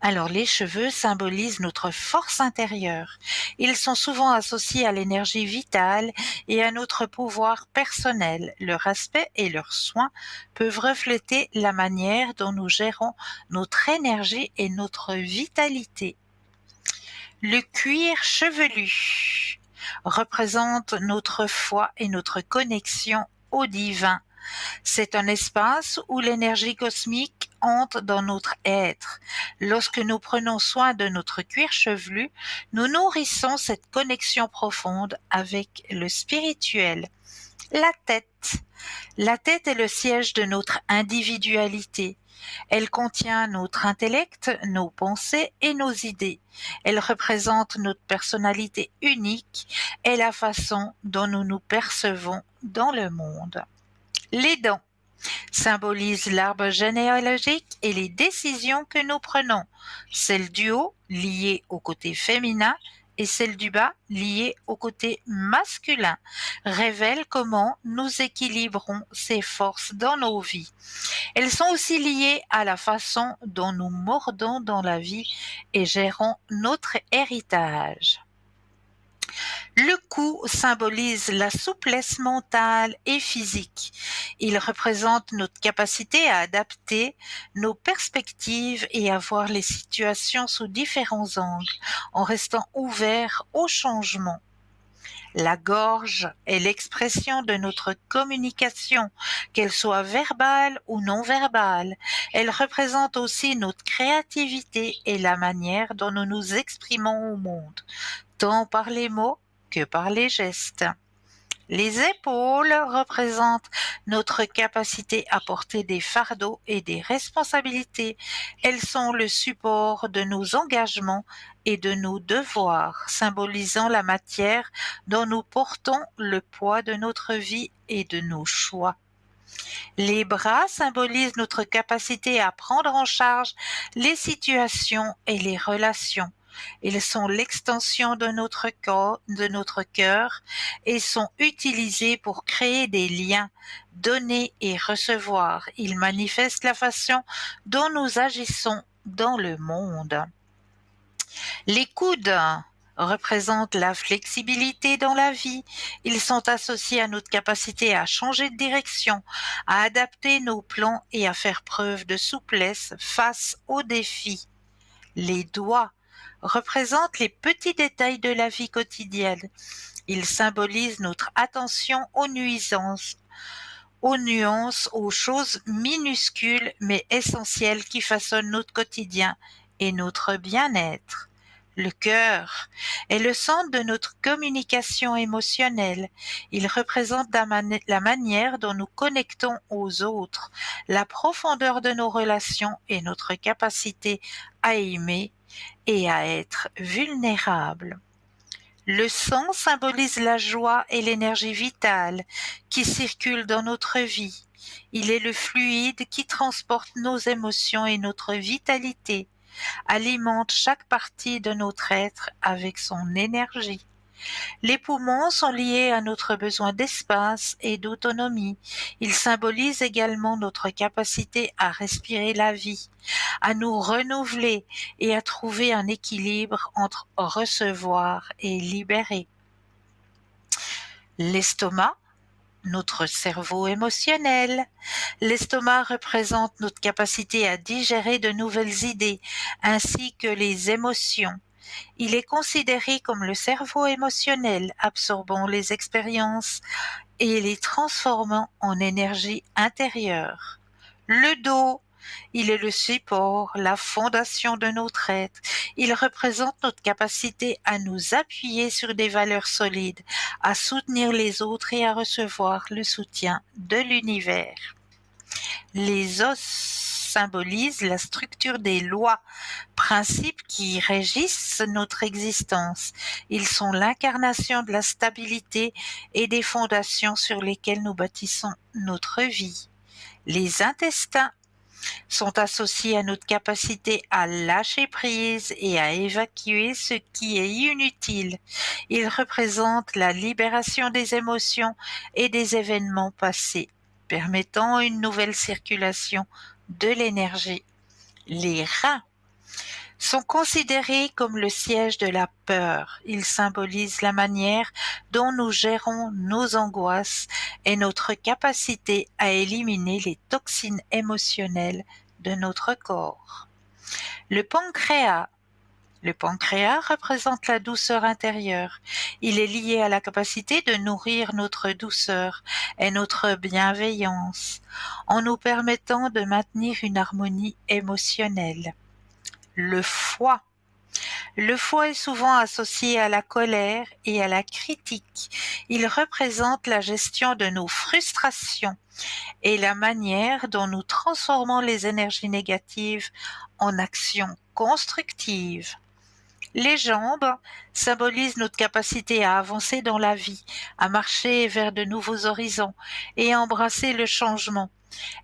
Alors, les cheveux symbolisent notre force intérieure. Ils sont souvent associés à l'énergie vitale et à notre pouvoir personnel. Leur aspect et leurs soins peuvent refléter la manière dont nous gérons notre énergie et notre vitalité. Le cuir chevelu représente notre foi et notre connexion au divin. C'est un espace où l'énergie cosmique entre dans notre être. Lorsque nous prenons soin de notre cuir chevelu, nous nourrissons cette connexion profonde avec le spirituel. La tête. La tête est le siège de notre individualité. Elle contient notre intellect, nos pensées et nos idées. Elle représente notre personnalité unique et la façon dont nous nous percevons dans le monde. Les dents symbolisent l'arbre généalogique et les décisions que nous prenons. Celle du haut, liée au côté féminin, et celle du bas, liée au côté masculin, révèlent comment nous équilibrons ces forces dans nos vies. Elles sont aussi liées à la façon dont nous mordons dans la vie et gérons notre héritage. Le cou symbolise la souplesse mentale et physique. Il représente notre capacité à adapter nos perspectives et à voir les situations sous différents angles, en restant ouvert au changement. La gorge est l'expression de notre communication, qu'elle soit verbale ou non verbale. Elle représente aussi notre créativité et la manière dont nous nous exprimons au monde, tant par les mots que par les gestes. Les épaules représentent notre capacité à porter des fardeaux et des responsabilités. Elles sont le support de nos engagements et de nos devoirs, symbolisant la matière dont nous portons le poids de notre vie et de nos choix. Les bras symbolisent notre capacité à prendre en charge les situations et les relations. Ils sont l'extension de notre cœur et sont utilisés pour créer des liens, donner et recevoir. Ils manifestent la façon dont nous agissons dans le monde. Les coudes représentent la flexibilité dans la vie. Ils sont associés à notre capacité à changer de direction, à adapter nos plans et à faire preuve de souplesse face aux défis. Les doigts représentent les petits détails de la vie quotidienne. Ils symbolisent notre attention aux nuances, aux choses minuscules mais essentielles qui façonnent notre quotidien et notre bien-être. Le cœur est le centre de notre communication émotionnelle. Il représente la manière dont nous connectons aux autres, la profondeur de nos relations et notre capacité à aimer et à être vulnérable. Le sang symbolise la joie et l'énergie vitale qui circulent dans notre vie. Il est le fluide qui transporte nos émotions et notre vitalité, alimente chaque partie de notre être avec son énergie. Les poumons sont liés à notre besoin d'espace et d'autonomie. Ils symbolisent également notre capacité à respirer la vie, à nous renouveler et à trouver un équilibre entre recevoir et libérer. L'estomac, notre cerveau émotionnel. L'estomac représente notre capacité à digérer de nouvelles idées ainsi que les émotions. Il est considéré comme le cerveau émotionnel, absorbant les expériences et les transformant en énergie intérieure. Le dos, il est le support, la fondation de notre être. Il représente notre capacité à nous appuyer sur des valeurs solides, à soutenir les autres et à recevoir le soutien de l'univers. Les os symbolisent la structure des lois, principes qui régissent notre existence. Ils sont l'incarnation de la stabilité et des fondations sur lesquelles nous bâtissons notre vie. Les intestins sont associés à notre capacité à lâcher prise et à évacuer ce qui est inutile. Ils représentent la libération des émotions et des événements passés, permettant une nouvelle circulation de l'énergie. Les reins sont considérés comme le siège de la peur. Ils symbolisent la manière dont nous gérons nos angoisses et notre capacité à éliminer les toxines émotionnelles de notre corps. Le pancréas représente la douceur intérieure. Il est lié à la capacité de nourrir notre douceur et notre bienveillance, en nous permettant de maintenir une harmonie émotionnelle. Le foie est souvent associé à la colère et à la critique. Il représente la gestion de nos frustrations et la manière dont nous transformons les énergies négatives en actions constructives. Les jambes symbolisent notre capacité à avancer dans la vie, à marcher vers de nouveaux horizons et à embrasser le changement.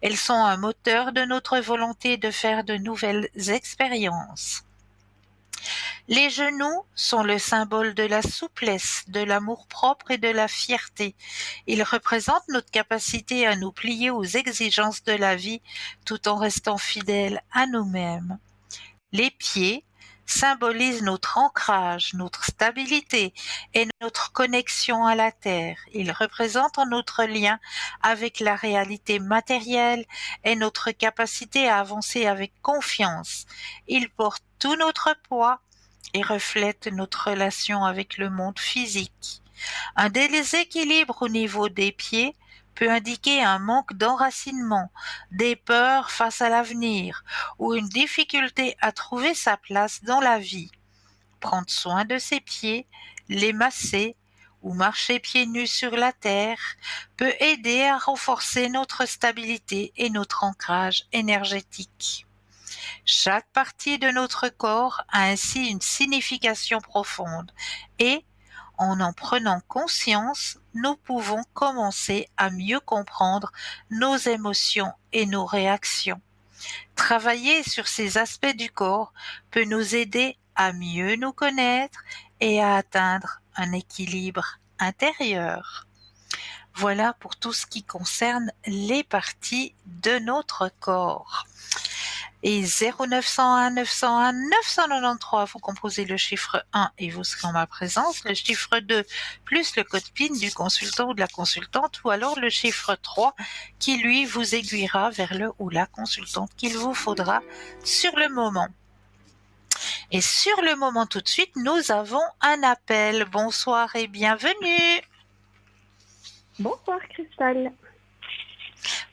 Elles sont un moteur de notre volonté de faire de nouvelles expériences. Les genoux sont le symbole de la souplesse, de l'amour-propre et de la fierté. Ils représentent notre capacité à nous plier aux exigences de la vie tout en restant fidèles à nous-mêmes. Les pieds symbolisent notre ancrage, notre stabilité et notre connexion à la terre. Ils représentent notre lien avec la réalité matérielle et notre capacité à avancer avec confiance. Ils portent tout notre poids et reflètent notre relation avec le monde physique. Un déséquilibre au niveau des pieds peut indiquer un manque d'enracinement, des peurs face à l'avenir ou une difficulté à trouver sa place dans la vie. Prendre soin de ses pieds, les masser ou marcher pieds nus sur la terre peut aider à renforcer notre stabilité et notre ancrage énergétique. Chaque partie de notre corps a ainsi une signification profonde et, en prenant conscience, nous pouvons commencer à mieux comprendre nos émotions et nos réactions. Travailler sur ces aspects du corps peut nous aider à mieux nous connaître et à atteindre un équilibre intérieur. Voilà pour tout ce qui concerne les parties de notre corps. Et 0901 901 993, vous composez le chiffre 1 et vous serez en ma présence, le chiffre 2 plus le code PIN du consultant ou de la consultante, ou alors le chiffre 3 qui lui vous aiguillera vers le ou la consultante qu'il vous faudra sur le moment. Et sur le moment tout de suite, nous avons un appel. Bonsoir et bienvenue. Bonsoir Christelle.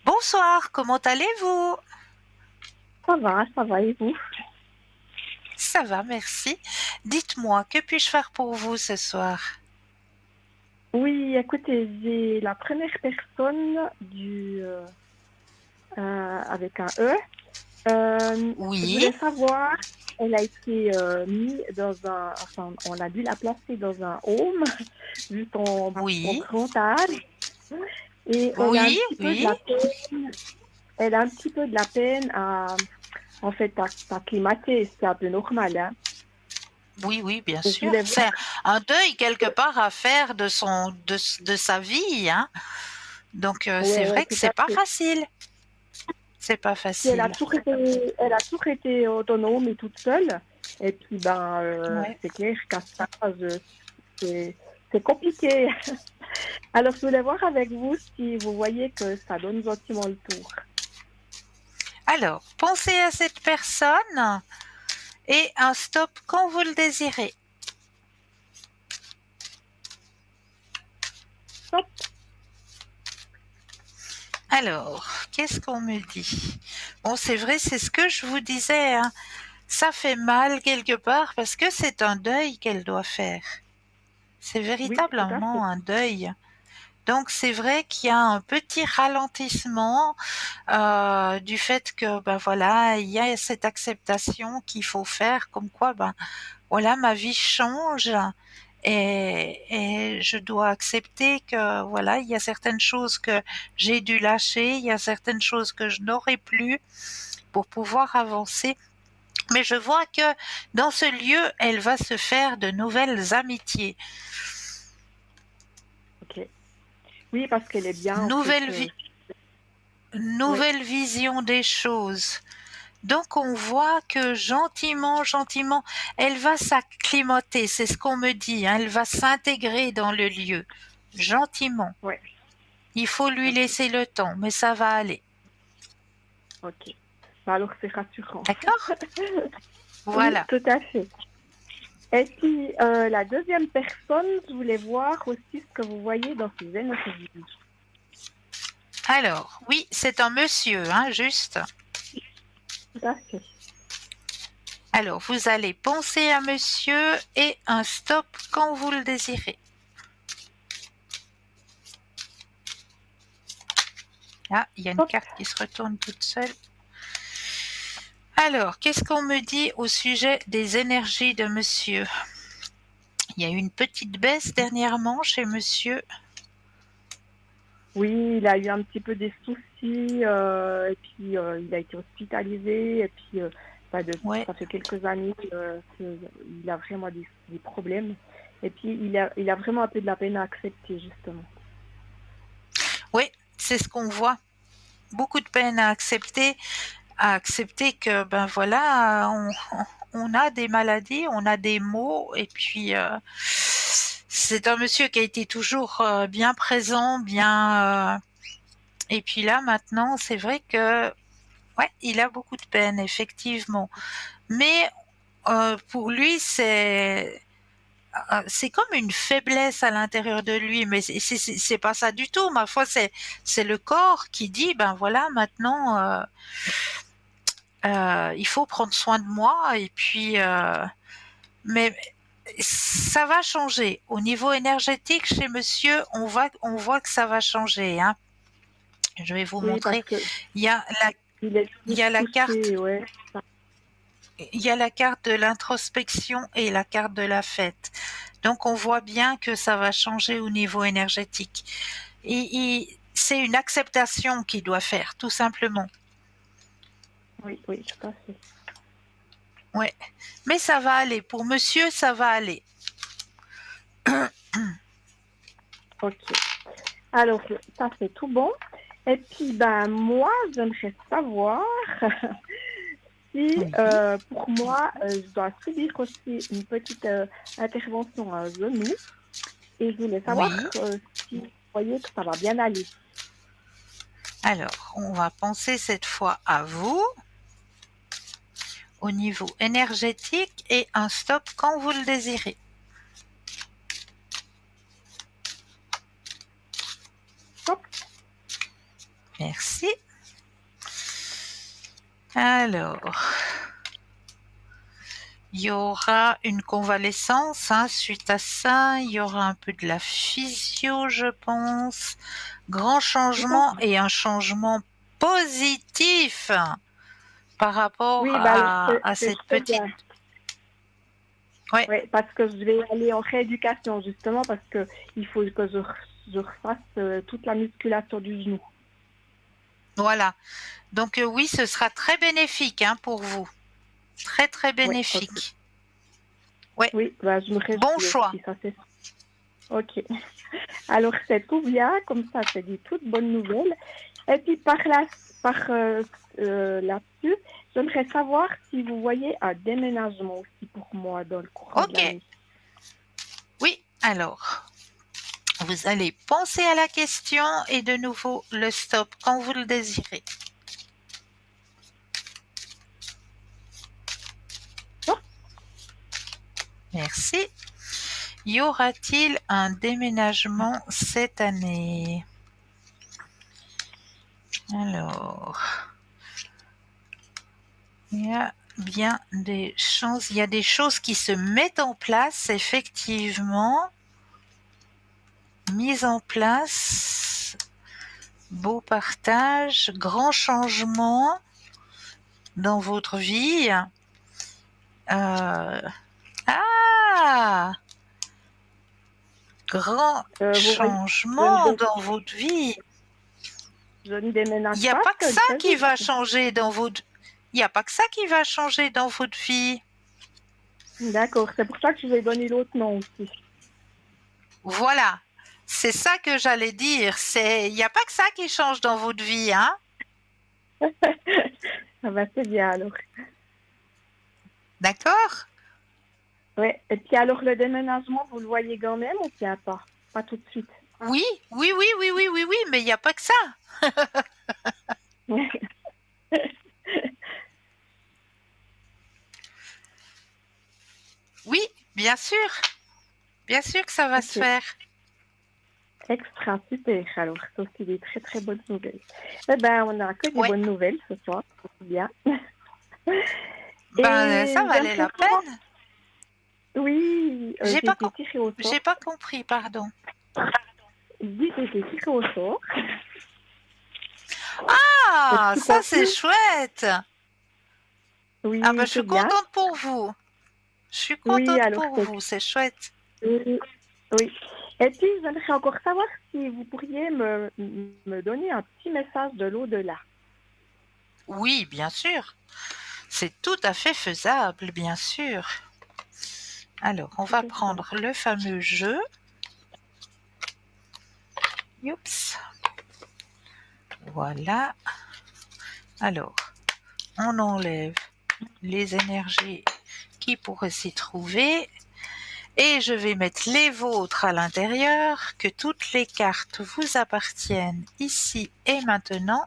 Bonsoir, comment allez-vous? Ça va et vous? Ça va, merci. Dites-moi, que puis-je faire pour vous ce soir? Oui, écoutez, j'ai la première personne avec un E. Je Oui, voulais savoir, elle a été mise enfin, on a dû la placer dans un home, vu son oui, grand âge. Et elle a un oui, petit peu de oui, la peine, elle a un petit peu de la peine en fait, à s'acclimater. C'est un peu normal, hein. oui, oui, bien Et je sûr. voulais C'est voir un deuil quelque part à faire de sa vie, hein. Donc c'est ouais, vrai que tout c'est à pas fait. facile. C'est pas Puis facile. elle a toujours été autonome et toute seule. Et puis, Ouais. c'est clair qu'à ça, c'est c'est compliqué. Alors, je voulais voir avec vous si vous voyez que ça donne gentiment le tour. Alors, pensez à cette personne et un stop quand vous le désirez. Hop, Alors, qu'est-ce qu'on me dit? Bon, c'est vrai, c'est ce que je vous disais, hein. Ça fait mal quelque part parce que c'est un deuil qu'elle doit faire. C'est oui, tout à fait. véritablement un deuil. Donc c'est vrai qu'il y a un petit ralentissement du fait que ben voilà, il y a cette acceptation qu'il faut faire, comme quoi ben voilà, ma vie change et je dois accepter que voilà, il y a certaines choses que j'ai dû lâcher, il y a certaines choses que je n'aurai plus pour pouvoir avancer. Mais je vois que dans ce lieu, elle va se faire de nouvelles amitiés, Ok. Oui, parce qu'elle est bien, en fait. nouvelle vie, Oui, nouvelle vision des choses. Donc on voit que gentiment, gentiment, elle va s'acclimater, c'est ce qu'on me dit, hein, elle va s'intégrer dans le lieu, gentiment. oui. Il faut lui Ok, laisser le temps, mais ça va aller. ok. Alors, c'est rassurant. D'accord? Oui, Voilà. tout à fait. Et puis, la deuxième personne, je voulais voir aussi ce que vous voyez dans ces énergies. Alors, oui, c'est un monsieur, hein, juste. Tout à fait. Alors, vous allez penser à monsieur et un stop quand vous le désirez. Ah, il y a une Hop. carte qui se retourne toute seule. Alors, qu'est-ce qu'on me dit au sujet des énergies de monsieur? Il y a eu une petite baisse dernièrement chez monsieur. Oui, il a eu un petit peu des soucis, et puis il a été hospitalisé, et puis Ouais. ça fait quelques années qu'il a vraiment des problèmes. Et puis il a vraiment un peu de la peine à accepter, justement. Oui, c'est ce qu'on voit. Beaucoup de peine à accepter que ben voilà, on a des maladies, on a des maux, et puis c'est un monsieur qui a été toujours bien présent, bien. Et puis là maintenant, c'est vrai que ouais, il a beaucoup de peine effectivement. Mais pour lui, c'est comme une faiblesse à l'intérieur de lui, mais c'est pas ça du tout. Ma foi, c'est le corps qui dit ben voilà, maintenant il faut prendre soin de moi, et puis mais ça va changer au niveau énergétique chez monsieur. On voit que ça va changer, hein. Je vais vous Oui, parce montrer. que Il y a la il est il plus y a la carte touché, ouais. il y a la carte de l'introspection et la carte de la fête. Donc on voit bien que ça va changer au niveau énergétique. Et c'est une acceptation qu'il doit faire, tout simplement. Oui, oui, tout à fait. Ouais. Mais ça va aller. Pour monsieur, ça va aller. Ok. Alors, ça c'est tout bon. Et puis, ben moi, j'aimerais savoir aussi, Oui. pour moi, je dois subir aussi une petite intervention à genou. Et je voulais savoir Oui. si vous voyez que ça va bien aller. Alors, on va penser cette fois à vous au niveau énergétique et un stop quand vous le désirez. Hop. Merci. Alors, il y aura une convalescence suite à ça. Il y aura un peu de la physio, je pense. Grand changement et un changement positif par rapport Oui, bah alors à c'est cette très petite... bien. Ouais, Oui, parce que je vais aller en rééducation justement parce que il faut que je refasse toute la musculature du genou. voilà. Donc oui, ce sera très bénéfique pour vous. Très, très Oui, ok. bénéfique. Ouais, Oui, bah, je me bon réjouis choix. aussi, ça c'est ça. Ok. Alors c'est tout bien, comme ça c'est dit toute bonne nouvelle. Et puis là-dessus, j'aimerais savoir si vous voyez un déménagement aussi pour moi dans le courant de Ok. l'année. Oui, alors, vous allez penser à la question et de nouveau le stop quand vous le désirez. Oh, Merci. Y aura-t-il un déménagement cette année? Alors, il y a bien des chances, il y a des choses qui se mettent en place, effectivement. Mise en place, beau partage, grand changement dans votre vie. Euh, ah, grand vous voyez, changement dans votre vie. je ne déménage Il n'y a pas, pas que c'est ça très qui juste. va changer dans votre... Il n'y a pas que ça qui va changer dans votre vie. D'accord, c'est pour ça que je vais donner l'autre nom aussi. Voilà. C'est ça que j'allais dire. Il n'y a pas que ça qui change dans votre vie, hein? Ça va, c'est bien alors. D'accord? Ouais. Et puis alors le déménagement, vous le voyez quand même ou bien pas? Pas tout de suite. Oui, oui, oui, oui, oui, oui, oui, mais il n'y a pas que ça. Oui, bien sûr. Bien sûr que ça va se Ok, faire. extra, super. Alors, c'est aussi des très très bonnes nouvelles. Eh ben, on n'a que des Ouais. bonnes nouvelles ce soir, c'est bien. Ben, ça Et valait j'aimerais la savoir, peine. oui, J'ai j'ai pas, été tirée au sort. j'ai pas compris, pardon. Oui, j'ai été tirée au sort. Je Ah, suis ça c'est contente. chouette. Ah ben, Oui, je c'est suis bien. contente pour vous. Je suis Oui, contente alors pour c'est... vous, c'est chouette. Oui. Oui. Et puis, j'aimerais encore savoir si vous pourriez me donner un petit message de l'au-delà. Oui, bien sûr. C'est tout à fait faisable, bien sûr. Alors, on va Super ça. prendre le fameux jeu. Oups. Voilà. Alors, on enlève les énergies qui pourraient s'y trouver. Et je vais mettre les vôtres à l'intérieur, que toutes les cartes vous appartiennent ici et maintenant.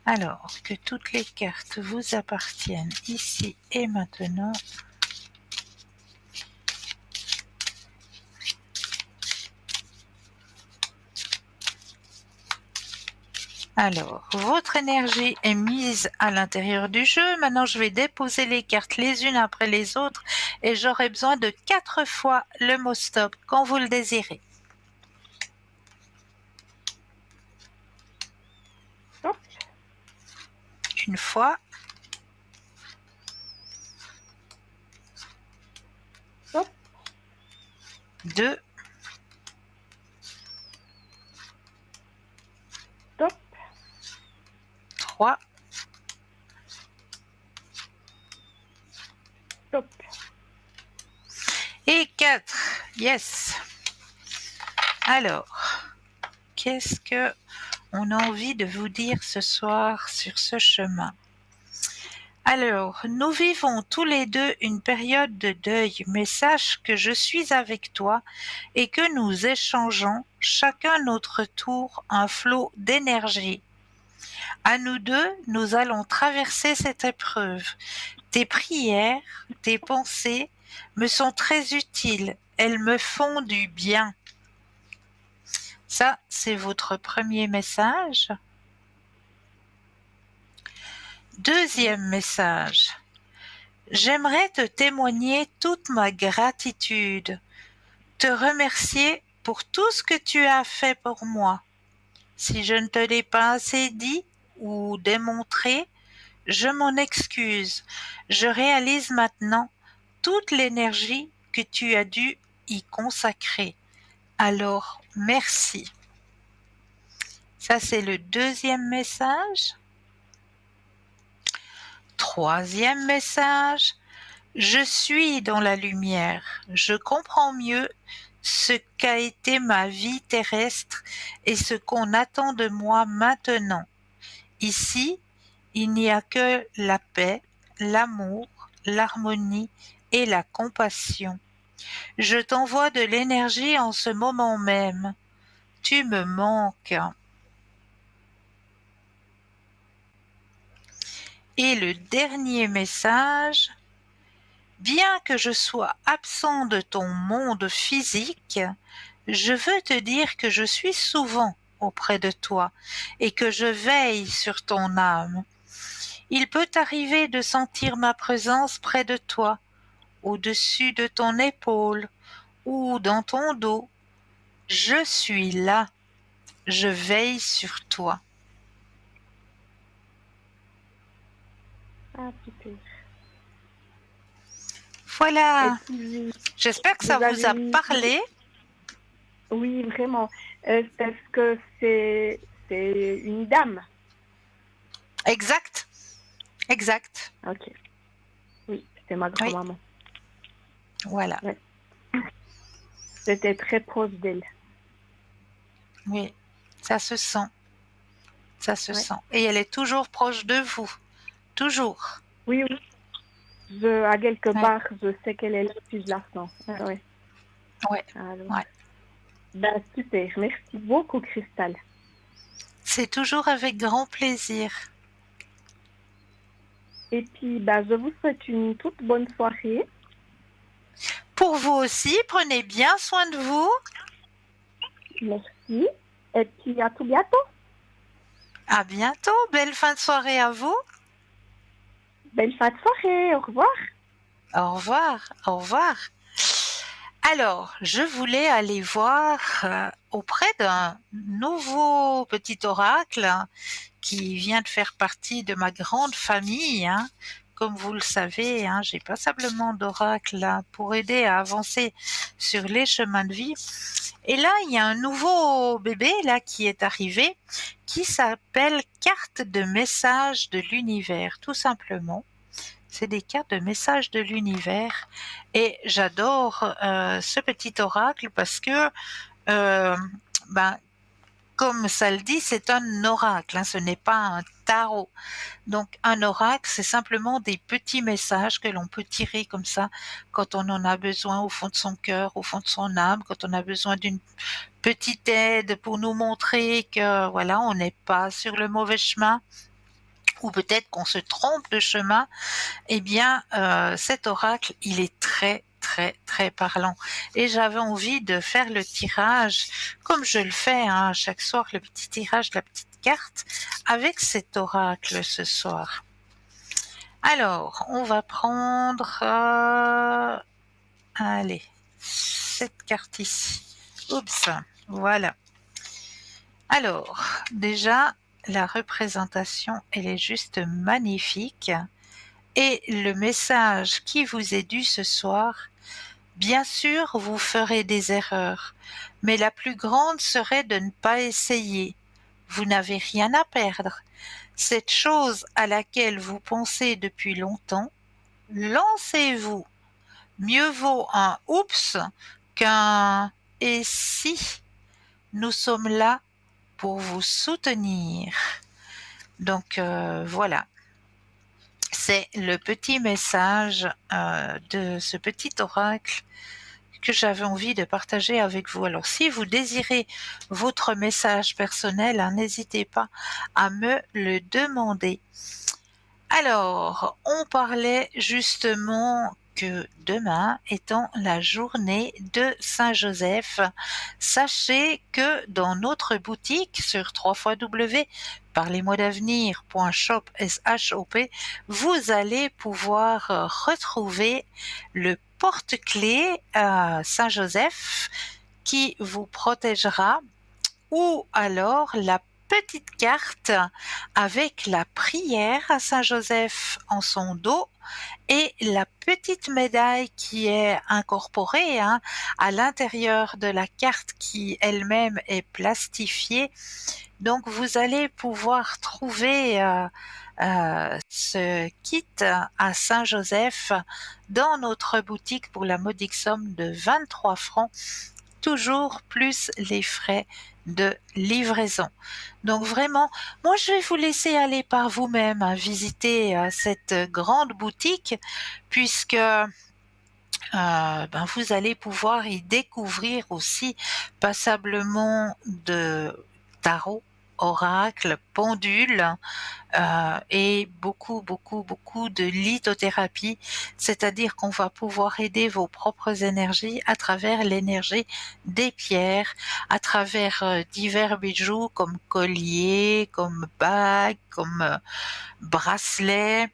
Alors, que toutes les cartes vous appartiennent ici et maintenant. Alors, votre énergie est mise à l'intérieur du jeu. Maintenant, je vais déposer les cartes les unes après les autres et j'aurai besoin de 4 fois le mot stop quand vous le désirez. Hop, Une fois, hop, deux, hop, trois, hop. et 4. Yes. Alors, qu'est-ce que on a envie de vous dire ce soir sur ce chemin? Alors, nous vivons tous les deux une période de deuil, mais sache que je suis avec toi et que nous échangeons chacun notre tour un flot d'énergie. À nous deux, nous allons traverser cette épreuve. Tes prières, tes pensées me sont très utiles, elles me font du bien. Ça, c'est votre premier message. Deuxième message. J'aimerais te témoigner toute ma gratitude, te remercier pour tout ce que tu as fait pour moi. Si je ne te l'ai pas assez dit ou démontré, je m'en excuse. Je réalise maintenant toute l'énergie que tu as dû y consacrer. Alors, merci. Ça, c'est le deuxième message. Troisième message. Je suis dans la lumière. Je comprends mieux ce qu'a été ma vie terrestre et ce qu'on attend de moi maintenant. Ici, il n'y a que la paix, l'amour, l'harmonie et la compassion. Je t'envoie de l'énergie en ce moment même. Tu me manques. Et le dernier message. Bien que je sois absent de ton monde physique, je veux te dire que je suis souvent auprès de toi et que je veille sur ton âme. Il peut t'arriver de sentir ma présence près de toi, au-dessus de ton épaule ou dans ton dos. Je suis là, je veille sur toi. Ah, super. Voilà, Et puis, j'espère que ça vous a parlé. Oui, vraiment. Est-ce que c'est une dame? Exact, exact. Ok. Oui, c'était ma Oui, grand-maman. voilà. Ouais. J'étais très proche d'elle. Oui, ça se sent, ça se Ouais. sent. Et elle est toujours proche de vous, toujours. Oui, oui. À quelque Ouais, part, je sais qu'elle est là, puis je la sens. Ah, ouais. ouais, Alors, ouais. ben, super. Merci beaucoup, Cristal. C'est toujours avec grand plaisir. Et puis, ben, je vous souhaite une toute bonne soirée. Pour vous aussi, prenez bien soin de vous. Merci. Et puis, à tout bientôt. À bientôt. Belle fin de soirée à vous. Belle fin de soirée. Au revoir. Au revoir. Au revoir. Alors, je voulais aller voir auprès d'un nouveau petit oracle qui vient de faire partie de ma grande famille. Comme vous le savez, j'ai passablement d'oracles là, pour aider à avancer sur les chemins de vie. Et là, il y a un nouveau bébé là qui est arrivé qui s'appelle carte de message de l'univers, tout simplement. C'est des cartes de message de l'univers et j'adore ce petit oracle parce que euh, ben, comme ça le dit, c'est un oracle, ce n'est pas un tarot. Donc un oracle, c'est simplement des petits messages que l'on peut tirer comme ça quand on en a besoin au fond de son cœur, au fond de son âme, quand on a besoin d'une petite aide pour nous montrer que voilà, on n'est pas sur le mauvais chemin ou peut-être qu'on se trompe de chemin. Eh bien, cet oracle, il est très très très parlant et j'avais envie de faire le tirage comme je le fais chaque soir, le petit tirage de la petite carte avec cet oracle ce soir. Alors, on va prendre allez, cette carte ici. Oups, voilà. Alors, déjà, la représentation, elle est juste magnifique. Et le message qui vous est dû ce soir, bien sûr, vous ferez des erreurs, mais la plus grande serait de ne pas essayer. Vous n'avez rien à perdre. Cette chose à laquelle vous pensez depuis longtemps, lancez-vous. Mieux vaut un oups qu'un et si. Nous sommes là pour vous soutenir. Donc voilà. C'est le petit message de ce petit oracle que j'avais envie de partager avec vous. Alors, si vous désirez votre message personnel, n'hésitez pas à me le demander. Alors, on parlait justement que demain étant la journée de Saint-Joseph, sachez que dans notre boutique sur www.parlez-moi-d'avenir.shop, vous allez pouvoir retrouver le porte-clés Saint-Joseph qui vous protégera, ou alors la petite carte avec la prière à Saint-Joseph en son dos et la petite médaille qui est incorporée à l'intérieur de la carte qui elle-même est plastifiée. Donc vous allez pouvoir trouver ce kit à Saint-Joseph dans notre boutique pour la modique somme de 23 francs, toujours plus les frais de livraison. Donc vraiment, moi je vais vous laisser aller par vous-même visiter cette grande boutique, puisque vous allez pouvoir y découvrir aussi passablement de tarot, oracle, pendule et beaucoup de lithothérapie, c'est-à-dire qu'on va pouvoir aider vos propres énergies à travers l'énergie des pierres, à travers divers bijoux comme colliers, comme bagues, comme bracelets.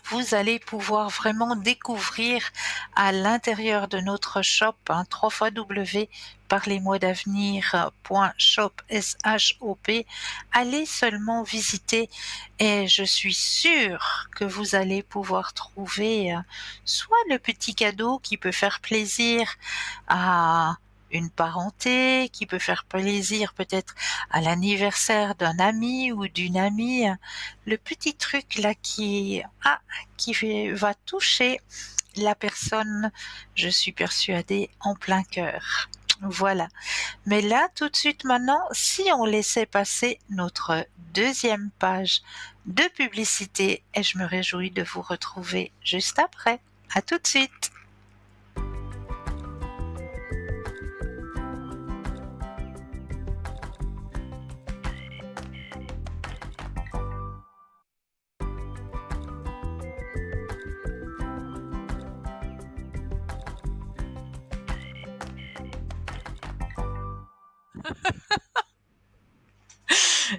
Vous allez pouvoir vraiment découvrir à l'intérieur de notre shop, www.parlez-moi-d'avenir.shop, allez seulement visiter et je suis sûre que vous allez pouvoir trouver soit le petit cadeau qui peut faire plaisir à une parenté, qui peut faire plaisir peut-être à l'anniversaire d'un ami ou d'une amie, le petit truc là qui va toucher la personne, je suis persuadée, en plein cœur. Voilà. Mais là, tout de suite maintenant, si on laissait passer notre deuxième page de publicité, et je me réjouis de vous retrouver juste après. À tout de suite.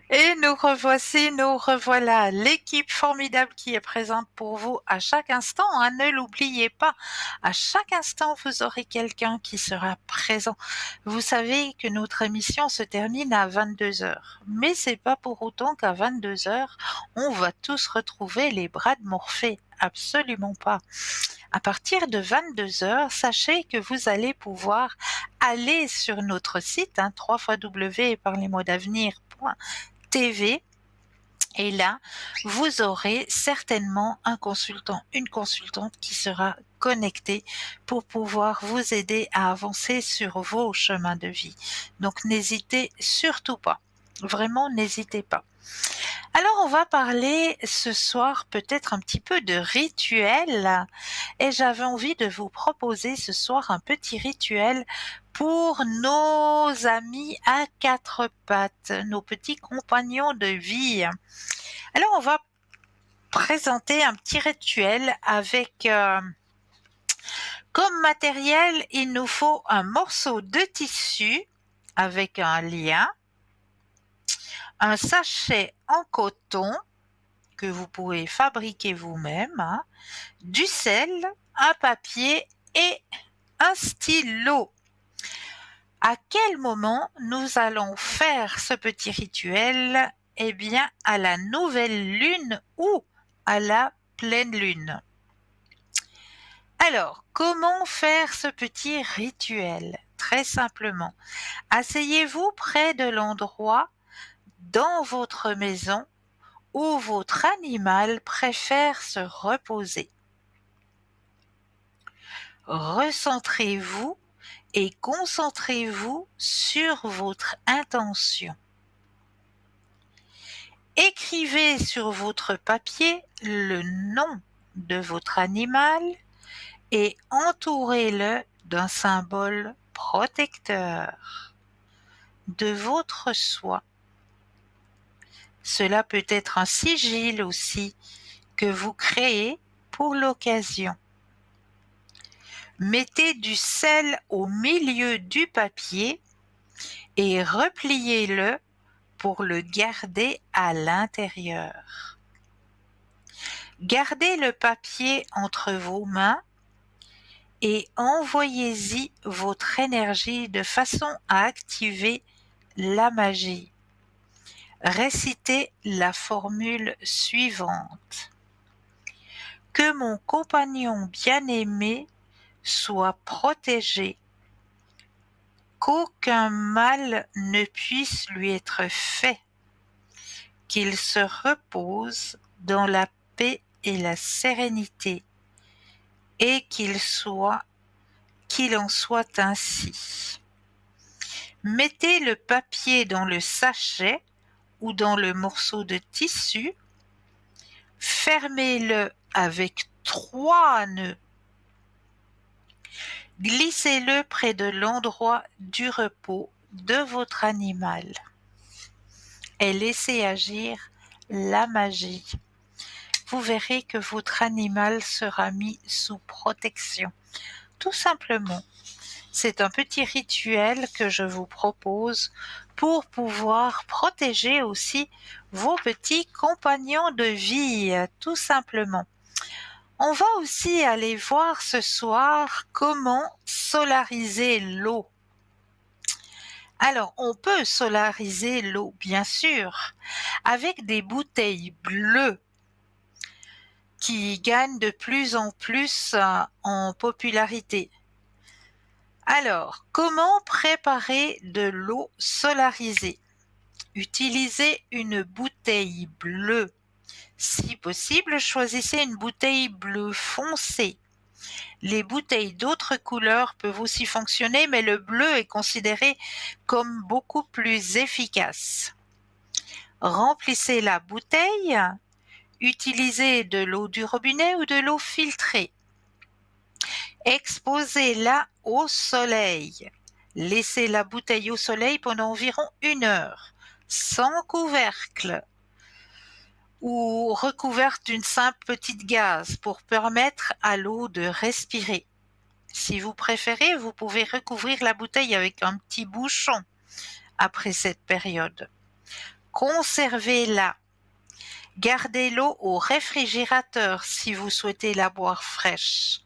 Et nous revoilà, l'équipe formidable qui est présente pour vous à chaque instant. Ne l'oubliez pas, à chaque instant, vous aurez quelqu'un qui sera présent. Vous savez que notre émission se termine à 22h. Mais c'est pas pour autant qu'à 22h, on va tous retrouver les bras de Morphée. Absolument pas. À partir de 22h, sachez que vous allez pouvoir aller sur notre site, www.parlez-moi-d'avenir.tv, et là, vous aurez certainement un consultant, une consultante qui sera connectée pour pouvoir vous aider à avancer sur vos chemins de vie. Donc n'hésitez surtout pas, vraiment n'hésitez pas. Alors on va parler ce soir peut-être un petit peu de rituel, et j'avais envie de vous proposer ce soir un petit rituel pour nos amis à quatre pattes, nos petits compagnons de vie. Alors on va présenter un petit rituel avec comme matériel, il nous faut un morceau de tissu avec un lien, un sachet en coton que vous pouvez fabriquer vous-même, du sel, un papier et un stylo. À quel moment nous allons faire ce petit rituel? Eh bien, à la nouvelle lune ou à la pleine lune. Alors, comment faire ce petit rituel? Très simplement, asseyez-vous près de l'endroit dans votre maison où votre animal préfère se reposer. Recentrez-vous et concentrez-vous sur votre intention. Écrivez sur votre papier le nom de votre animal et entourez-le d'un symbole protecteur de votre choix. Cela peut être un sigil aussi que vous créez pour l'occasion. Mettez du sel au milieu du papier et repliez-le pour le garder à l'intérieur. Gardez le papier entre vos mains et envoyez-y votre énergie de façon à activer la magie. Récitez la formule suivante. Que mon compagnon bien-aimé soit protégé, qu'aucun mal ne puisse lui être fait, qu'il se repose dans la paix et la sérénité, et qu'il en soit ainsi. Mettez le papier dans le sachet ou dans le morceau de tissu, fermez-le avec 3 nœuds. Glissez-le près de l'endroit du repos de votre animal et laissez agir la magie. Vous verrez que votre animal sera mis sous protection. Tout simplement, c'est un petit rituel que je vous propose pour pouvoir protéger aussi vos petits compagnons de vie, tout simplement. On va aussi aller voir ce soir comment solariser l'eau. Alors, on peut solariser l'eau, bien sûr, avec des bouteilles bleues qui gagnent de plus en plus en popularité. Alors, comment préparer de l'eau solarisée? Utilisez une bouteille bleue. Si possible, choisissez une bouteille bleu foncé. Les bouteilles d'autres couleurs peuvent aussi fonctionner, mais le bleu est considéré comme beaucoup plus efficace. Remplissez la bouteille. Utilisez de l'eau du robinet ou de l'eau filtrée. Exposez-la au soleil. Laissez la bouteille au soleil pendant environ 1 heure, sans couvercle ou recouverte d'une simple petite gaze pour permettre à l'eau de respirer. Si vous préférez, vous pouvez recouvrir la bouteille avec un petit bouchon après cette période. Conservez-la. Gardez l'eau au réfrigérateur si vous souhaitez la boire fraîche.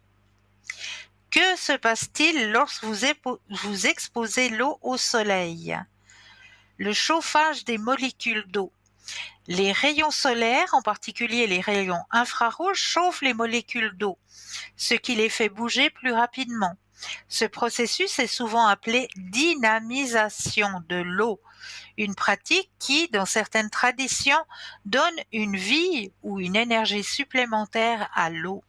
Que se passe-t-il lorsque vous exposez l'eau au soleil? Le chauffage des molécules d'eau. Les rayons solaires, en particulier les rayons infrarouges, chauffent les molécules d'eau, ce qui les fait bouger plus rapidement. Ce processus est souvent appelé dynamisation de l'eau, une pratique qui, dans certaines traditions, donne une vie ou une énergie supplémentaire à l'eau.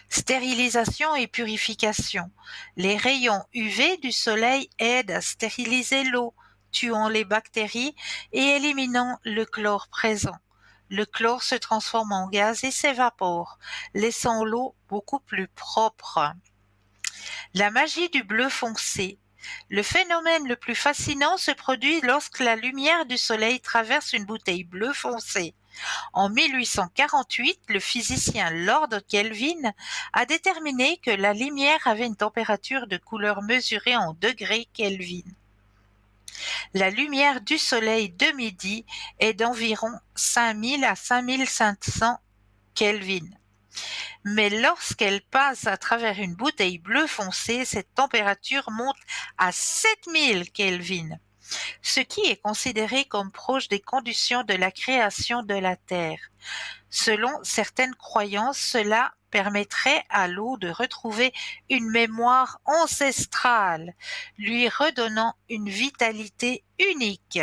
Stérilisation et purification. Les rayons UV du soleil aident à stériliser l'eau, tuant les bactéries et éliminant le chlore présent. Le chlore se transforme en gaz et s'évapore, laissant l'eau beaucoup plus propre. La magie du bleu foncé. Le phénomène le plus fascinant se produit lorsque la lumière du soleil traverse une bouteille bleue foncée. En 1848, le physicien Lord Kelvin a déterminé que la lumière avait une température de couleur mesurée en degrés Kelvin. La lumière du soleil de midi est d'environ 5000 à 5500 Kelvin. Mais lorsqu'elle passe à travers une bouteille bleue foncée, cette température monte à 7000 Kelvin, ce qui est considéré comme proche des conditions de la création de la Terre. Selon certaines croyances, cela permettrait à l'eau de retrouver une mémoire ancestrale, lui redonnant une vitalité unique.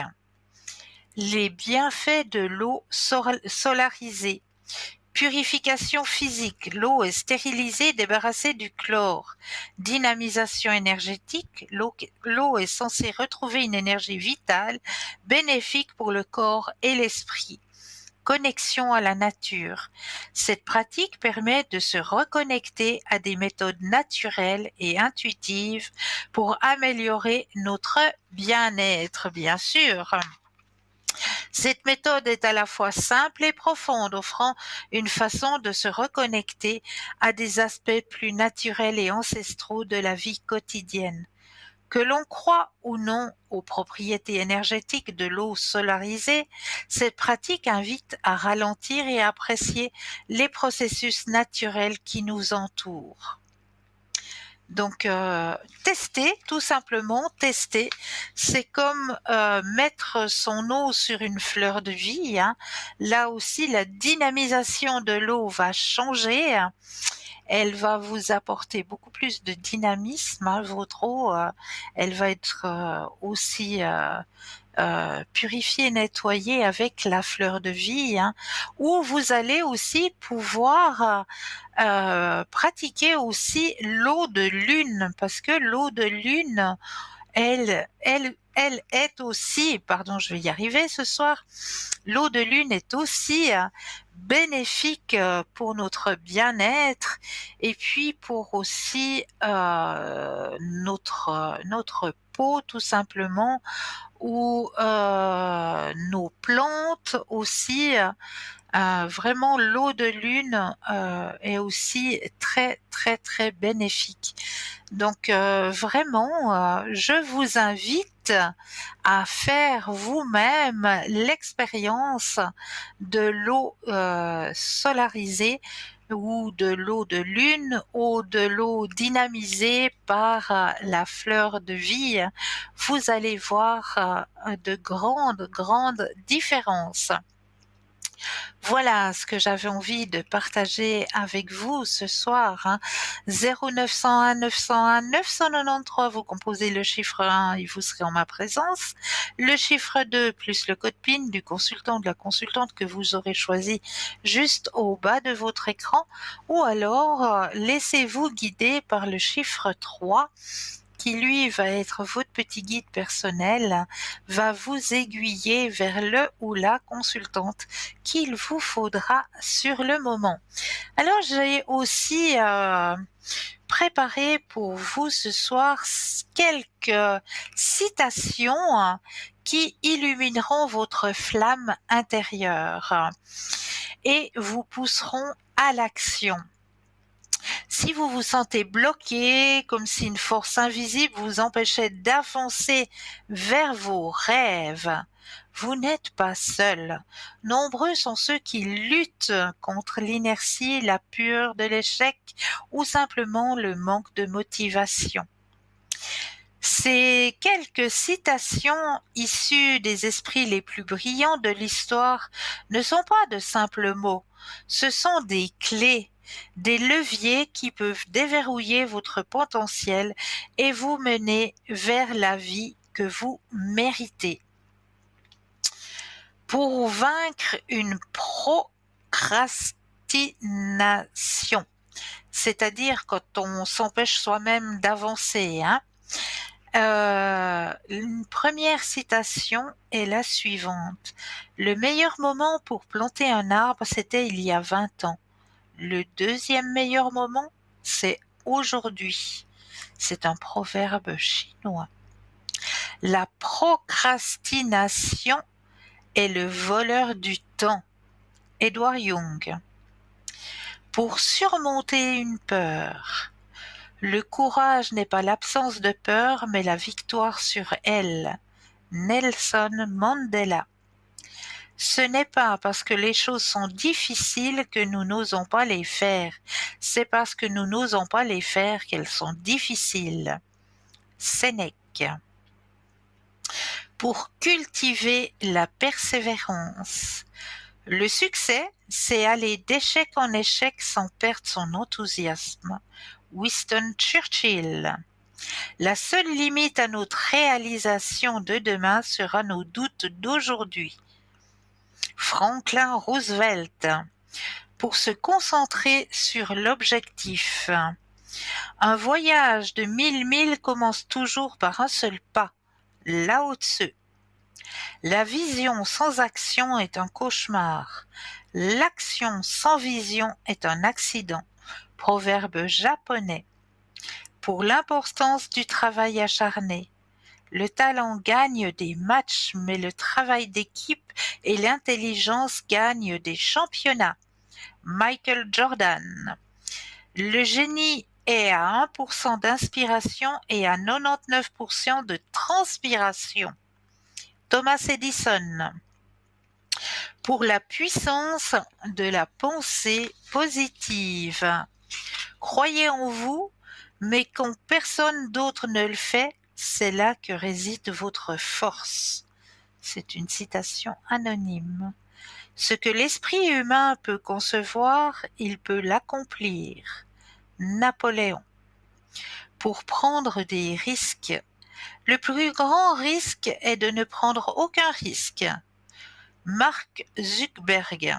Les bienfaits de l'eau solarisée. Purification physique, l'eau est stérilisée, débarrassée du chlore. Dynamisation énergétique, l'eau est censée retrouver une énergie vitale, bénéfique pour le corps et l'esprit. Connexion à la nature. Cette pratique permet de se reconnecter à des méthodes naturelles et intuitives pour améliorer notre bien-être, bien sûr. Cette méthode est à la fois simple et profonde, offrant une façon de se reconnecter à des aspects plus naturels et ancestraux de la vie quotidienne. Que l'on croit ou non aux propriétés énergétiques de l'eau solarisée, cette pratique invite à ralentir et à apprécier les processus naturels qui nous entourent. Donc, tester, tout simplement, tester. C'est comme mettre son eau sur une fleur de vie. Hein. Là aussi, la dynamisation de l'eau va changer. Elle va vous apporter beaucoup plus de dynamisme. Hein. Votre eau, elle va être aussi purifiée, nettoyée avec la fleur de vie, hein, où vous allez aussi pouvoir pratiquer aussi l'eau de lune, parce que l'eau de lune, elle est aussi, pardon, je vais y arriver ce soir, l'eau de lune est aussi bénéfique pour notre bien-être et puis pour aussi notre peau tout simplement, ou nos plantes aussi. Vraiment, l'eau de lune est aussi très très très bénéfique. Donc vraiment, je vous invite à faire vous-même l'expérience de l'eau solarisée ou de l'eau de lune ou de l'eau dynamisée par la fleur de vie. Vous allez voir de grandes différences. Voilà ce que j'avais envie de partager avec vous ce soir. Hein. 0901 901 993, vous composez le chiffre 1 et vous serez en ma présence. Le chiffre 2 plus le code PIN du consultant ou de la consultante que vous aurez choisi juste au bas de votre écran. Ou alors, laissez-vous guider par le chiffre 3 qui lui va être votre petit guide personnel, va vous aiguiller vers le ou la consultante qu'il vous faudra sur le moment. Alors j'ai aussi préparé pour vous ce soir quelques citations qui illumineront votre flamme intérieure et vous pousseront à l'action. Si vous vous sentez bloqué, comme si une force invisible vous empêchait d'avancer vers vos rêves, vous n'êtes pas seul. Nombreux sont ceux qui luttent contre l'inertie, la peur de l'échec ou simplement le manque de motivation. Ces quelques citations issues des esprits les plus brillants de l'histoire ne sont pas de simples mots, ce sont des clés, des leviers qui peuvent déverrouiller votre potentiel et vous mener vers la vie que vous méritez. Pour vaincre une procrastination, c'est-à-dire quand on s'empêche soi-même d'avancer, hein, une première citation est la suivante. Le meilleur moment pour planter un arbre, c'était il y a 20 ans. Le deuxième meilleur moment, c'est aujourd'hui. C'est un proverbe chinois. La procrastination est le voleur du temps. Edward Young. Pour surmonter une peur, le courage n'est pas l'absence de peur, mais la victoire sur elle. Nelson Mandela. Ce n'est pas parce que les choses sont difficiles que nous n'osons pas les faire. C'est parce que nous n'osons pas les faire qu'elles sont difficiles. Sénèque. Pour cultiver la persévérance. Le succès, c'est aller d'échec en échec sans perdre son enthousiasme. Winston Churchill. La seule limite à notre réalisation de demain sera nos doutes d'aujourd'hui. Franklin Roosevelt. pour se concentrer sur l'objectif. Un voyage de 1000 milles commence toujours par un seul pas. Lao Tzu. La vision sans action est un cauchemar. L'action sans vision est un accident. Proverbe japonais. Pour l'importance du travail acharné. Le talent gagne des matchs, mais le travail d'équipe et l'intelligence gagnent des championnats. Michael Jordan. Le génie est à 1% d'inspiration et à 99% de transpiration. Thomas Edison. Pour la puissance de la pensée positive. Croyez en vous, mais quand personne d'autre ne le fait, c'est là que réside votre force. C'est une citation anonyme. Ce que l'esprit humain peut concevoir, il peut l'accomplir. Napoléon. Pour prendre des risques. Le plus grand risque est de ne prendre aucun risque. Mark Zuckerberg.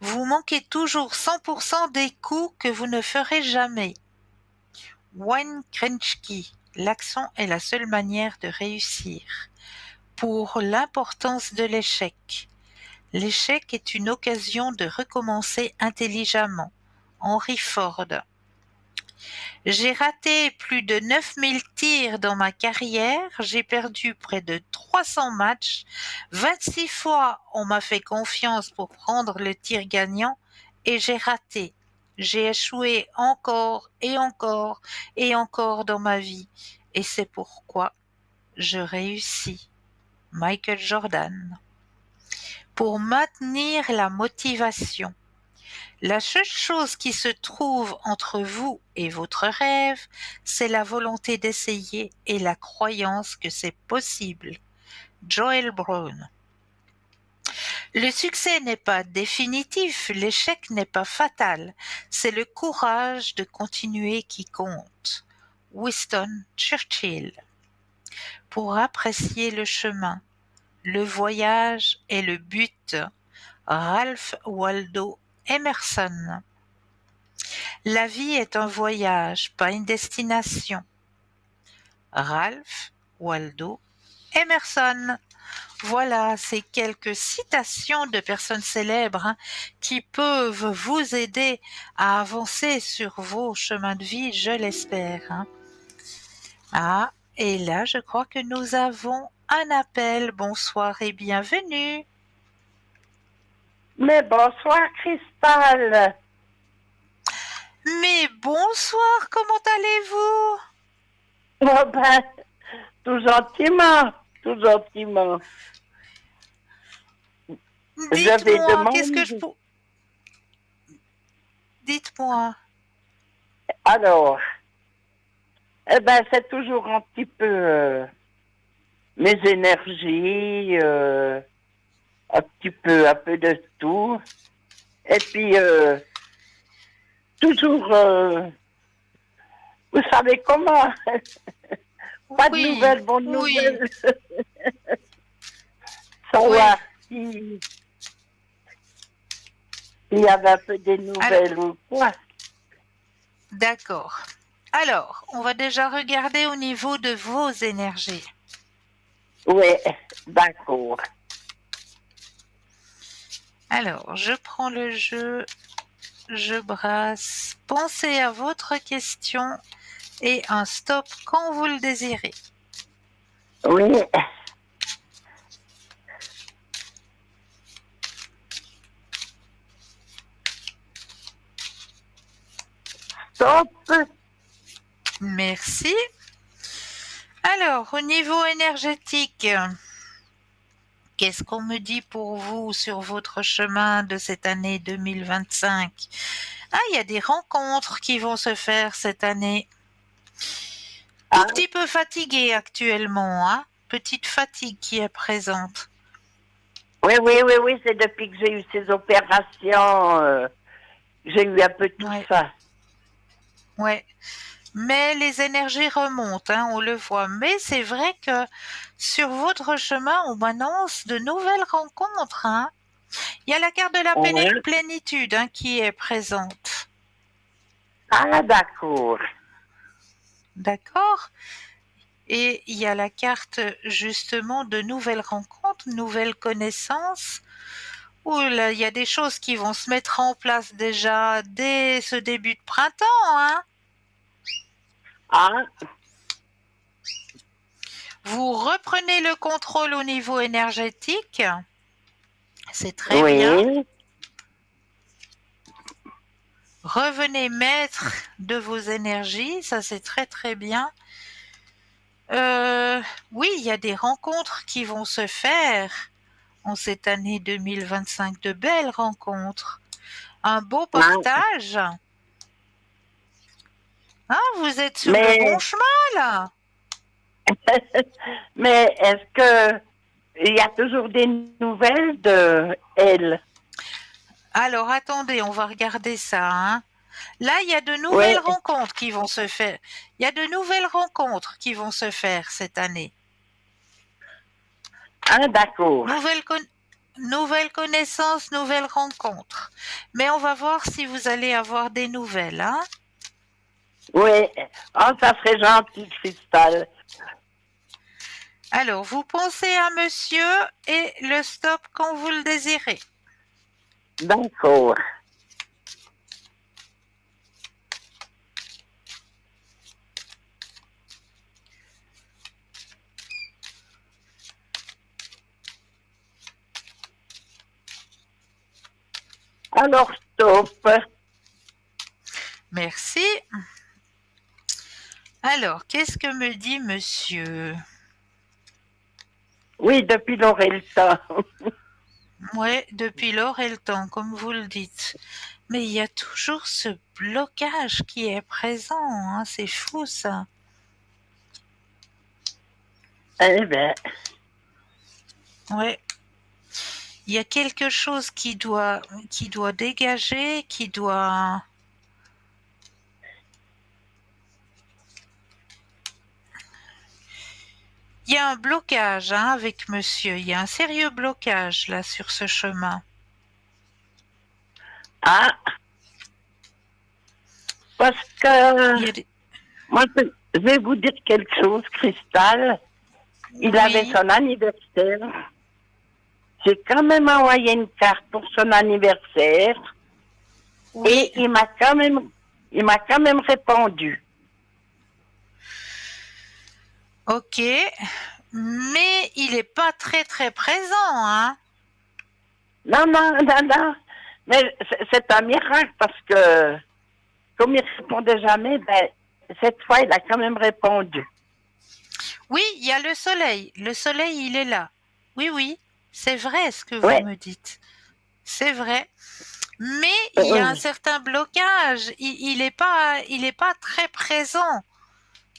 Vous manquez toujours 100% des coups que vous ne ferez jamais. Wayne Gretzky. L'action est la seule manière de réussir. Pour l'importance de l'échec. L'échec est une occasion de recommencer intelligemment. Henry Ford. J'ai raté plus de 9000 tirs dans ma carrière, j'ai perdu près de 300 matchs, 26 fois on m'a fait confiance pour prendre le tir gagnant et j'ai raté. J'ai échoué encore et encore et encore dans ma vie et c'est pourquoi je réussis. Michael Jordan. Pour maintenir la motivation. La seule chose qui se trouve entre vous et votre rêve, c'est la volonté d'essayer et la croyance que c'est possible. Joel Brown. Le succès n'est pas définitif, l'échec n'est pas fatal, c'est le courage de continuer qui compte. Winston Churchill. Pour apprécier le chemin, le voyage est le but. Ralph Waldo Emerson. La vie est un voyage, pas une destination. Ralph Waldo Emerson. Voilà, ces quelques citations de personnes célèbres qui peuvent vous aider à avancer sur vos chemins de vie, je l'espère. Ah, et là, je crois que nous avons un appel. Bonsoir et bienvenue. Mais bonsoir, Cristal. Mais bonsoir, comment allez-vous? Oh ben, tout gentiment, tout gentiment. Dites-moi, qu'est-ce que je peux... Dites-moi. Alors, eh ben, c'est toujours un petit peu mes énergies, un peu de tout. Et puis, toujours, vous savez comment, pas de nouvelles, bonnes nouvelles. Savoir s'il y avait un peu des nouvelles ou quoi. D'accord. Alors, on va déjà regarder au niveau de vos énergies. Oui, d'accord. Alors, je prends le jeu, je brasse. Pensez à votre question et un stop quand vous le désirez. Oui. Stop. Merci. Alors, au niveau énergétique, qu'est-ce qu'on me dit pour vous sur votre chemin de cette année 2025? Ah, il y a des rencontres qui vont se faire cette année. Un petit peu fatigué actuellement, hein? Petite fatigue qui est présente. Oui, c'est depuis que j'ai eu ces opérations, j'ai eu un peu tout ça. Ouais. Mais les énergies remontent, hein, on le voit. Mais c'est vrai que sur votre chemin, on m'annonce de nouvelles rencontres, hein. Il y a la carte de la Ouais. plénitude qui est présente. Ah, d'accord. D'accord? Et il y a la carte justement de nouvelles rencontres, nouvelles connaissances, où là, il y a des choses qui vont se mettre en place déjà dès ce début de printemps. Ah, Vous reprenez le contrôle au niveau énergétique. C'est très bien. oui. Revenez maître de vos énergies, ça c'est très très bien. Oui, il y a des rencontres qui vont se faire en cette année 2025, de belles rencontres. Un beau Ah, partage. Vous êtes sur le bon mais, chemin là. mais est-ce que il y a toujours des nouvelles de elle? Alors attendez, on va regarder ça. Là, il y a de Oui. nouvelles rencontres qui vont se faire. Il y a de nouvelles rencontres qui vont se faire cette année. Ah, d'accord. Nouvelles connaissances, nouvelles rencontres. Mais on va voir si vous allez avoir des nouvelles. Oui. Ah, ça serait gentil, Cristal. Alors, vous pensez à monsieur et le stop quand vous le désirez. D'accord. Alors, stop. Merci. Alors, qu'est-ce que me dit monsieur? Oui, depuis l'Orelta. Oui, depuis lors et le temps, comme vous le dites. Mais il y a toujours ce blocage qui est présent. C'est fou ça. Eh bien, Ouais. Il y a quelque chose qui doit dégager, qui doit... Il y a un blocage avec monsieur. Il y a un sérieux blocage là sur ce chemin. ah, parce Il y que a des... moi, je vais vous dire quelque chose, Cristal. Il avait Oui, son anniversaire. J'ai quand même envoyé une carte pour son anniversaire oui. et il m'a quand même répondu. Ok. Mais il n'est pas très très présent. Non, non, non, non. Mais c'est un miracle parce que comme il répondait jamais, ben, cette fois, il a quand même répondu. Oui, il y a le soleil. Le soleil, il est là. Oui, oui. C'est vrai ce que vous Oui, me dites. C'est vrai. Mais il y a un oui. certain blocage. Il est pas très présent.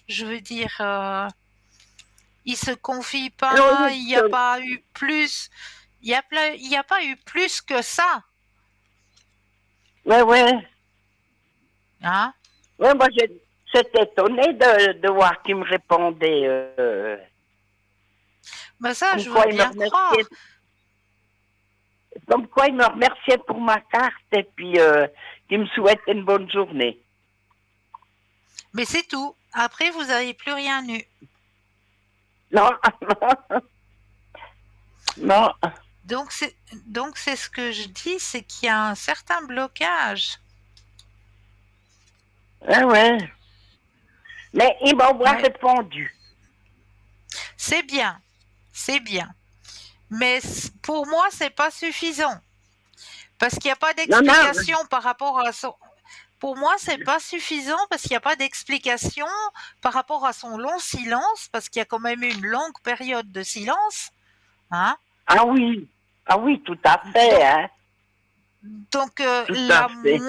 Je veux dire, il se confie pas. Oui, Il n'y a pas eu plus. Il y a pas eu plus que ça. oui, oui. Hein? Oui, moi, j'étais étonnée de voir qu'il me répondait. Ben ça, Comme je veux quoi il me bien remerciait, croire. comme quoi il me remerciait pour ma carte et puis qu'il me souhaitait une bonne journée. Mais c'est tout. Après, vous n'avez plus rien eu. Non, non, Donc c'est ce que je dis, c'est qu'il y a un certain blocage. ouais, ouais. Mais il m'a Ouais. répondu. C'est bien, c'est bien. Mais pour moi, c'est pas suffisant. Parce qu'il n'y a pas Non, non, d'explication par rapport à son... Pour moi, c'est pas suffisant parce qu'il n'y a pas d'explication par rapport à son long silence, parce qu'il y a quand même eu une longue période de silence. ah oui, tout à fait, Donc, hein, donc tout à fait.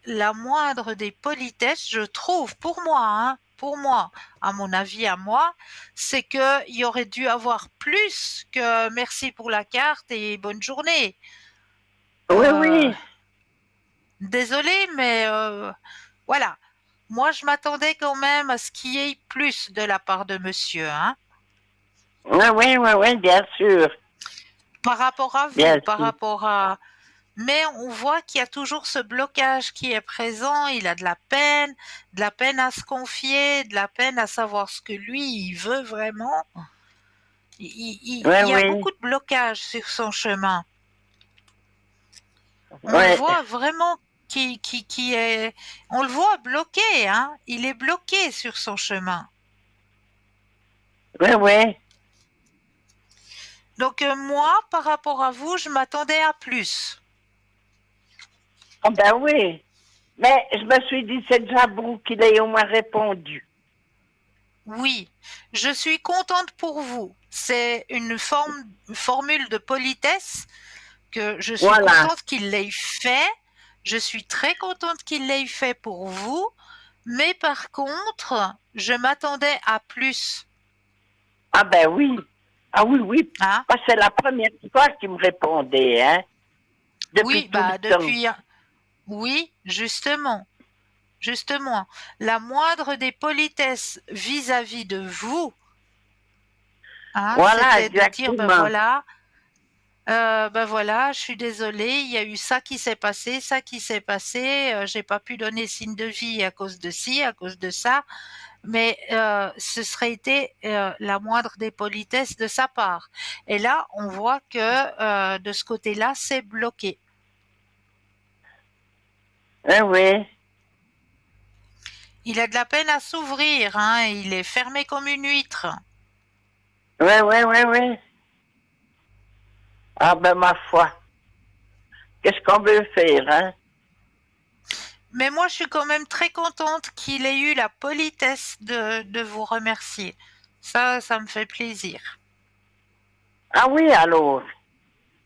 la moindre des politesses, je trouve, pour moi, à mon avis, à moi, c'est qu'il y aurait dû avoir plus que merci pour la carte et bonne journée. Oui, Euh, oui, Désolée, mais voilà. Moi, je m'attendais quand même à ce qu'il y ait plus de la part de monsieur. oui, oui, oui, oui, bien sûr. par rapport à Bien vous, par sûr. rapport à... Mais on voit qu'il y a toujours ce blocage qui est présent, il a de la peine à se confier, de la peine à savoir ce que lui, il veut vraiment. Oui, Il y a oui, beaucoup de blocages sur son chemin. On le oui, voit vraiment qui est... On le voit bloqué, hein. Il est bloqué sur son chemin. oui, oui. Donc moi, par rapport à vous, je m'attendais à plus. Ah ben oui. Mais je me suis dit, c'est déjà bon qu'il ait au moins répondu. Oui, je suis contente pour vous. C'est une formule de politesse que je suis Voilà. contente qu'il l'ait fait. Je suis très contente qu'il l'ait fait pour vous. Mais par contre, je m'attendais à plus. Ah ben oui. Ah oui, oui. Hein? Parce que c'est la première fois qu'il me répondait, hein. Depuis Oui, tout le bah temps. depuis. Oui, justement. Justement. La moindre des politesses vis-à-vis de vous, hein, Voilà, c'était de dire, exactement. ben voilà, je suis désolée, il y a eu ça qui s'est passé, ça qui s'est passé, j'ai pas pu donner signe de vie à cause de ci, à cause de ça, mais ce serait été la moindre des politesses de sa part. Et là, on voit que de ce côté-là, c'est bloqué. Oui, oui. Il a de la peine à s'ouvrir, hein, il est fermé comme une huître. Oui, oui, oui, oui. Ah ben ma foi. Qu'est-ce qu'on veut faire, hein? Mais moi, je suis quand même très contente qu'il ait eu la politesse de vous remercier. Ça me fait plaisir. Ah oui, alors.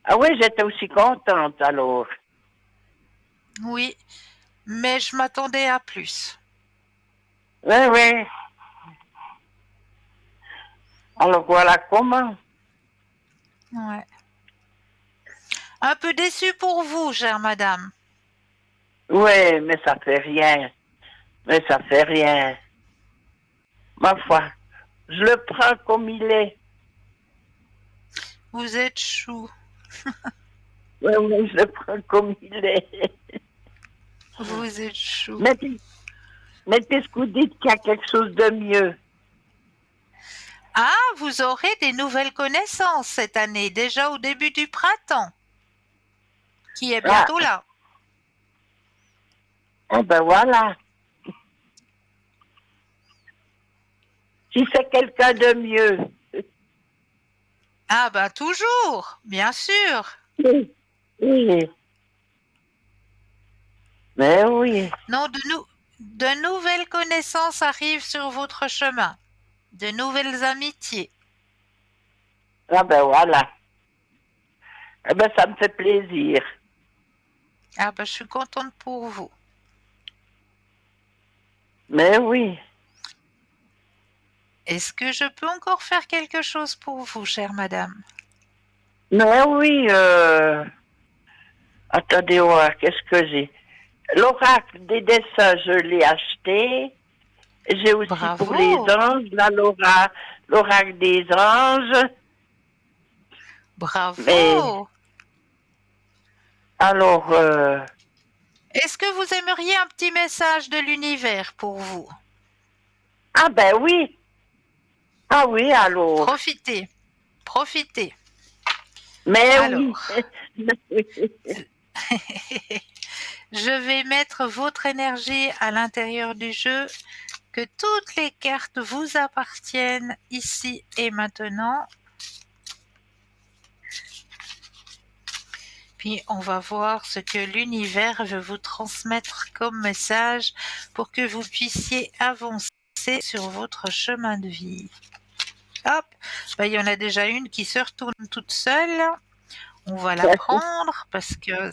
Ah oui, j'étais aussi contente, alors. Oui, mais je m'attendais à plus. Oui, oui. Alors voilà comment. Ouais. Un peu déçu pour vous, chère madame. Oui, mais ça fait rien. Mais ça fait rien. Ma foi, je le prends comme il est. Vous êtes chou. Oui, oui, je le prends comme il est. Vous êtes chou. Mais, mais puisque vous dites qu'il y a quelque chose de mieux. Ah, vous aurez des nouvelles connaissances cette année, déjà au début du printemps, qui est Ah, bientôt là. ah ben voilà. Si c'est quelqu'un de mieux. Ah ben toujours, bien sûr. Oui, oui. Mais oui. Non, de nouvelles connaissances arrivent sur votre chemin, de nouvelles amitiés. Ah ben voilà. Eh ben ça me fait plaisir. Ah ben je suis contente pour vous. Mais oui. Est-ce que je peux encore faire quelque chose pour vous, chère madame? Mais oui. Attendez voir, qu'est-ce que j'ai? L'oracle des dessins, je l'ai acheté. J'ai aussi pour les Bravo, anges, l'oracle des anges. Mais bravo. alors, Est-ce que vous aimeriez un petit message de l'univers pour vous? ah ben oui. Ah oui, alors. Profitez, profitez. Mais oui. Alors, je vais mettre votre énergie à l'intérieur du jeu, que toutes les cartes vous appartiennent ici et maintenant. Puis on va voir ce que l'univers veut vous transmettre comme message pour que vous puissiez avancer sur votre chemin de vie. Hop, ben, il y en a déjà une qui se retourne toute seule. On va la prendre parce que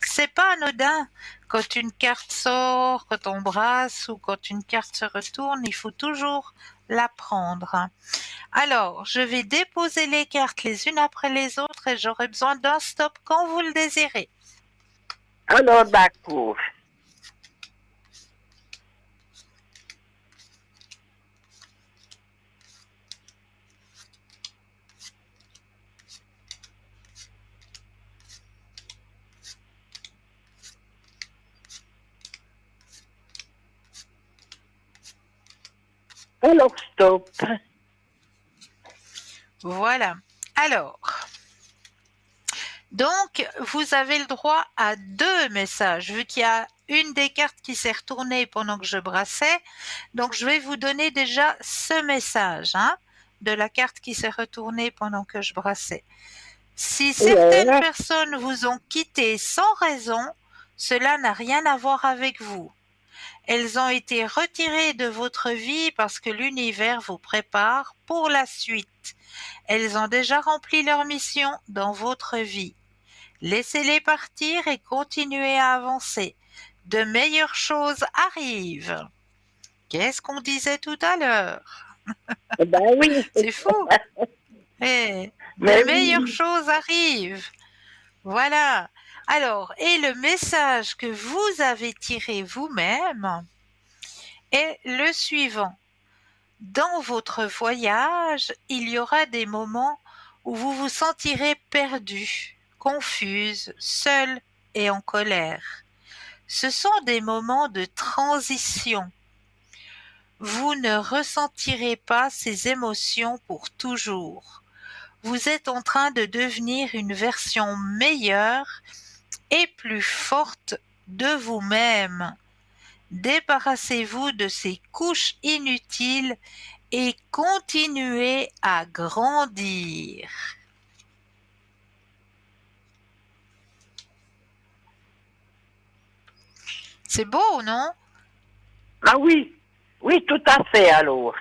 c'est pas anodin. Quand une carte sort, quand on brasse ou quand une carte se retourne, il faut toujours la prendre. Alors, je vais déposer les cartes les unes après les autres et j'aurai besoin d'un stop quand vous le désirez. Alors, d'accord. Alors, stop. Voilà. Alors, donc, vous avez le droit à 2 messages, vu qu'il y a une des cartes qui s'est retournée pendant que je brassais. Donc, je vais vous donner déjà ce message, hein, de la carte qui s'est retournée pendant que je brassais. Si certaines personnes vous ont quitté sans raison, cela n'a rien à voir avec vous. Elles ont été retirées de votre vie parce que l'univers vous prépare pour la suite. Elles ont déjà rempli leur mission dans votre vie. Laissez-les partir et continuez à avancer. De meilleures choses arrivent. Qu'est-ce qu'on disait tout à l'heure? Ben oui. C'est fou. De meilleures choses arrivent. Voilà. Alors, et le message que vous avez tiré vous-même est le suivant. Dans votre voyage, il y aura des moments où vous vous sentirez perdu, confuse, seul et en colère. Ce sont des moments de transition. Vous ne ressentirez pas ces émotions pour toujours. Vous êtes en train de devenir une version meilleure et plus forte de vous-même. Débarrassez-vous de ces couches inutiles et continuez à grandir. C'est beau, non? Ah oui, oui, tout à fait alors.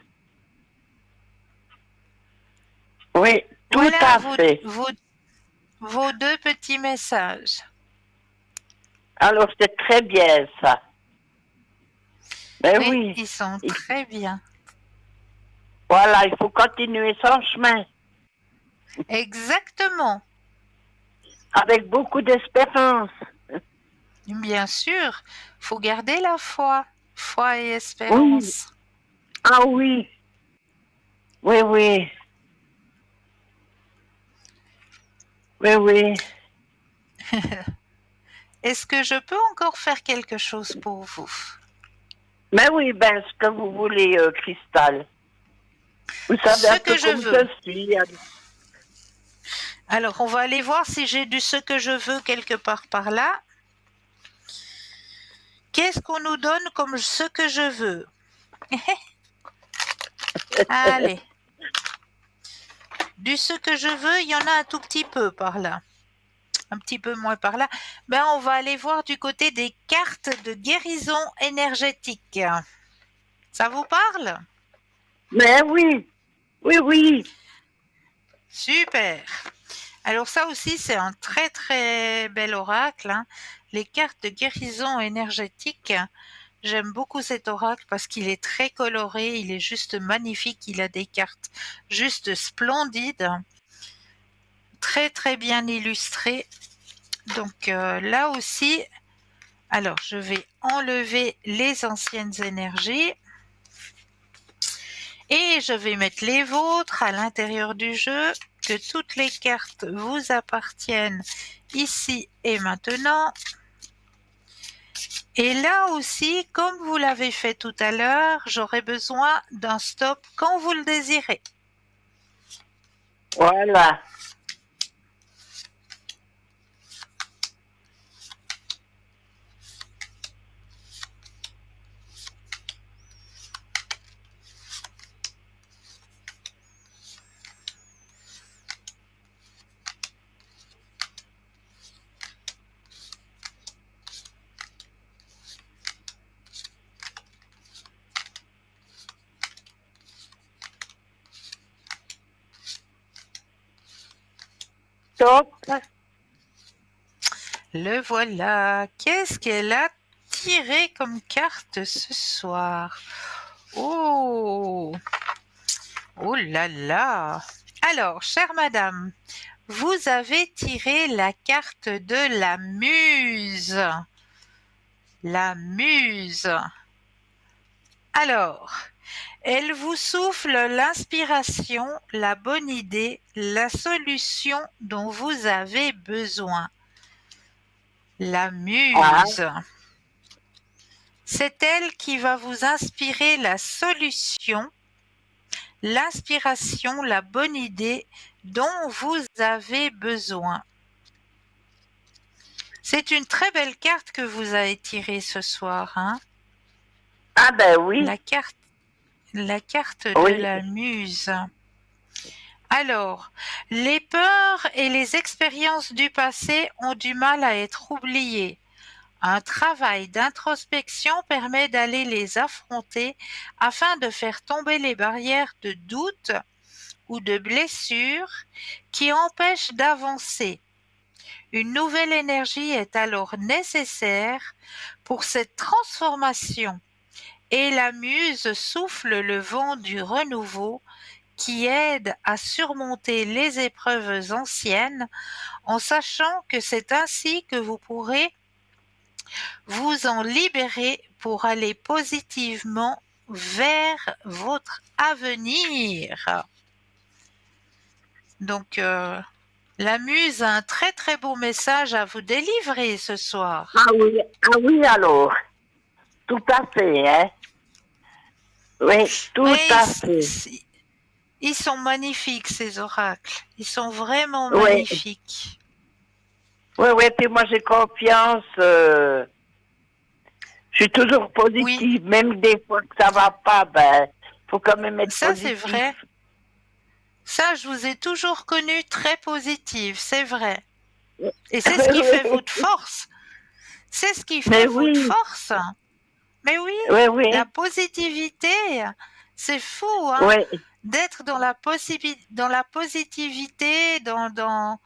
Oui, tout Voilà à fait. vos 2 petits messages. Alors c'est très bien ça. Ben Oui, oui. ils sont très bien. Voilà, il faut continuer son chemin. Exactement. Avec beaucoup d'espérance. Bien sûr, faut garder la foi. Foi et espérance. Oui. Ah oui. Oui, oui. Oui, oui. Est-ce que je peux encore faire quelque chose pour vous? Mais oui, ben ce que vous voulez, Cristal. Vous savez Ce un peu que je comme veux. je suis. Alors, on va aller voir si j'ai du ce que je veux quelque part par là. Qu'est-ce qu'on nous donne comme ce que je veux? Allez. Du ce que je veux, il y en a un tout petit peu par là. Un petit peu moins par là. Ben, on va aller voir du côté des cartes de guérison énergétique. Ça vous parle? Mais oui. Oui, oui. Super. Alors ça aussi, c'est un très très bel oracle, hein. Les cartes de guérison énergétique, j'aime beaucoup cet oracle parce qu'il est très coloré, il est juste magnifique, il a des cartes juste splendides, très très bien illustrées. Donc là aussi, alors je vais enlever les anciennes énergies et je vais mettre les vôtres à l'intérieur du jeu, que toutes les cartes vous appartiennent ici et maintenant. Et là aussi, comme vous l'avez fait tout à l'heure, j'aurai besoin d'un stop quand vous le désirez. Voilà. Stop. Le voilà. Qu'est-ce qu'elle a tiré comme carte ce soir? Oh, oh là là. Alors, chère madame, vous avez tiré la carte de la muse. La muse. Alors, elle vous souffle l'inspiration, la bonne idée, la solution dont vous avez besoin. La muse. C'est elle qui va vous inspirer la solution l'inspiration, la bonne idée dont vous avez besoin. C'est une très belle carte que vous avez tirée ce soir, hein? Ah ben oui. La carte de la muse. Alors, les peurs et les expériences du passé ont du mal à être oubliées. Un travail d'introspection permet d'aller les affronter afin de faire tomber les barrières de doute ou de blessures qui empêchent d'avancer. Une nouvelle énergie est alors nécessaire pour cette transformation et la muse souffle le vent du renouveau qui aide à surmonter les épreuves anciennes en sachant que c'est ainsi que vous pourrez vous en libérer pour aller positivement vers votre avenir. Donc, la muse a un très très beau message à vous délivrer ce soir. Ah oui alors. Tout à fait, hein. Oui, tout à fait. Ils sont magnifiques, ces oracles. Ils sont vraiment magnifiques. Oui, puis moi j'ai confiance. Je suis toujours positive, même des fois que ça va pas, ben, faut quand même être positif. Ça, c'est vrai. Ça, je vous ai toujours connu très positive, c'est vrai. Et c'est ce qui fait votre force. C'est ce qui fait votre force. Mais oui, la positivité, c'est fou, hein, d'être dans la positivité, dans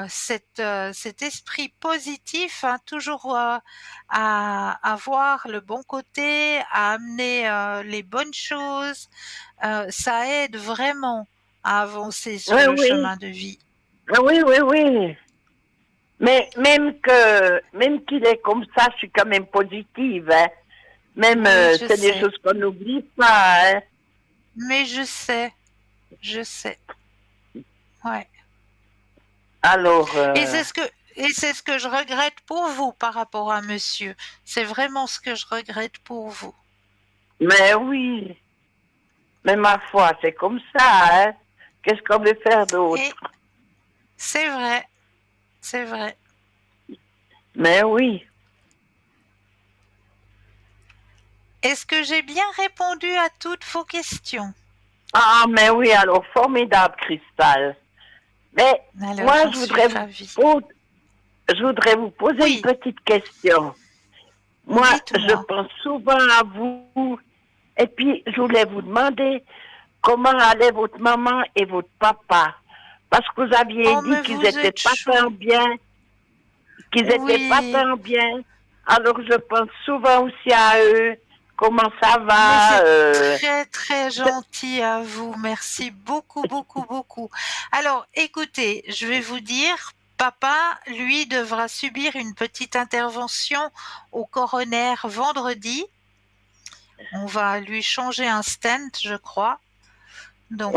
cet esprit positif, hein, toujours à voir le bon côté, à amener les bonnes choses. Ça aide vraiment à avancer sur le chemin de vie. Ah oui. Mais même qu'il est comme ça, je suis quand même positive. Hein. Même c'est des choses qu'on n'oublie pas. Hein. Mais je sais. Ouais. Alors. Et c'est ce que je regrette pour vous par rapport à monsieur. C'est vraiment ce que je regrette pour vous. Mais oui. Mais ma foi, c'est comme ça. Hein. Qu'est-ce qu'on veut faire d'autre? C'est vrai. Mais oui. Est-ce que j'ai bien répondu à toutes vos questions? Ah, mais oui, alors formidable, Cristal. Mais alors, moi, je voudrais vous poser une petite question. Moi, je pense souvent à vous. Et puis, je voulais vous demander comment allaient votre maman et votre papa. Parce que vous aviez dit qu'ils n'étaient pas tant bien. Alors, je pense souvent aussi à eux. Comment ça va? C'est très, très gentil à vous. Merci beaucoup. Alors, écoutez, je vais vous dire, papa, lui, devra subir une petite intervention au coroner vendredi. On va lui changer un stent, je crois. Donc,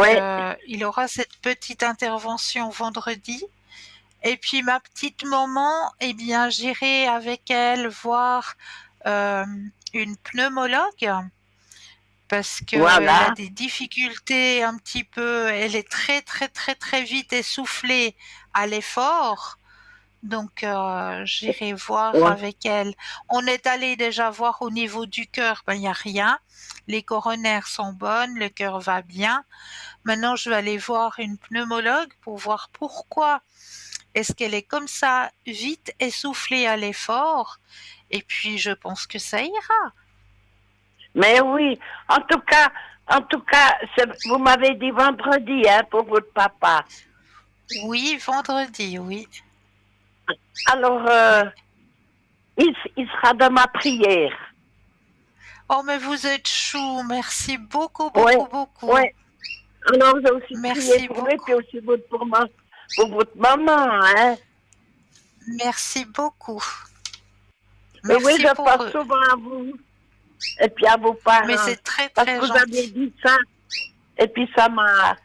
il aura cette petite intervention vendredi. Et puis, ma petite maman, eh bien, j'irai avec elle voir une pneumologue parce qu'elle a des difficultés un petit peu. Elle est très, très, très, très vite essoufflée à l'effort. Donc, j'irai voir avec elle. On est allé déjà voir au niveau du cœur, il n'y a rien. Les coronaires sont bonnes, le cœur va bien. Maintenant, je vais aller voir une pneumologue pour voir pourquoi est-ce qu'elle est comme ça, vite essoufflée à l'effort. Et puis, je pense que ça ira. Mais oui, en tout cas, vous m'avez dit vendredi, hein, pour votre papa. Oui, vendredi, oui. Alors, il sera dans ma prière. Oh, mais vous êtes chou. Merci beaucoup. Oui. Alors, j'ai aussi prié pour lui, puis aussi pour votre maman, hein. Merci beaucoup. Merci oui, je pense souvent à vous. Et puis à vos parents. Mais c'est très, parce très que gentil. Vous avez dit ça. Et puis ça m'a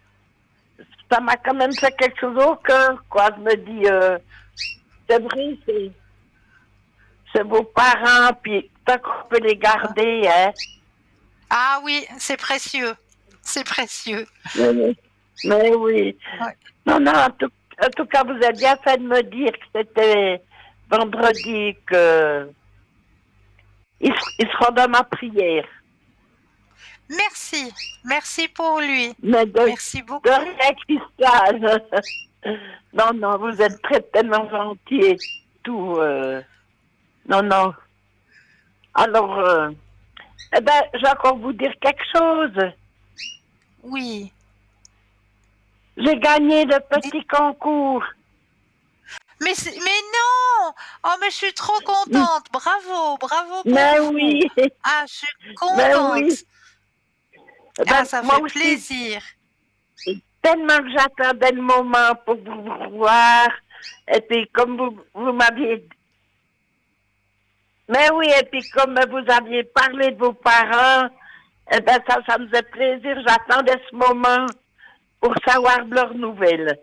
quand même fait quelque chose au cœur, quoi. Je me dis, c'est vrai, c'est vos parents, puis tant qu'on peut les garder, hein. Ah oui, c'est précieux. C'est précieux. Oui. Mais oui. Ouais. Non, non, en tout cas, vous avez bien fait de me dire que c'était vendredi que il sera dans ma prière. Merci. Merci pour lui. Mais Merci beaucoup. de rien, Christelle. Non, non, vous êtes tellement gentil et tout. Non, non. Alors, eh ben, je vais encore vous dire quelque chose. Oui. J'ai gagné le petit concours. Mais non! Oh, mais je suis trop contente. Bravo, bravo pour Mais vous. oui. Ah, je suis Mais contente. oui. Ah, Ben, ça moi fait aussi, plaisir. tellement que j'attendais le moment pour vous voir. Et puis, comme vous m'aviez... Mais oui, et puis comme vous aviez parlé de vos parents, eh ben ça me faisait plaisir. J'attendais ce moment pour savoir de leurs nouvelles.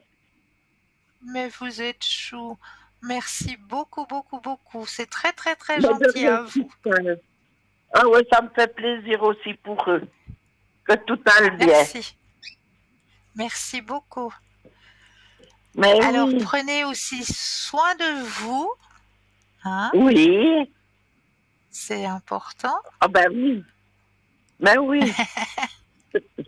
Mais vous êtes chou. Merci beaucoup, beaucoup, beaucoup. C'est très, très, très Mais de gentil rien, à vous. Christelle. Ah ouais, ça me fait plaisir aussi pour eux. Que tout aille bien. Merci. Merci beaucoup. Mais Alors, oui. prenez aussi soin de vous. Hein? Oui. C'est important. Ah ben oui. Mais oui.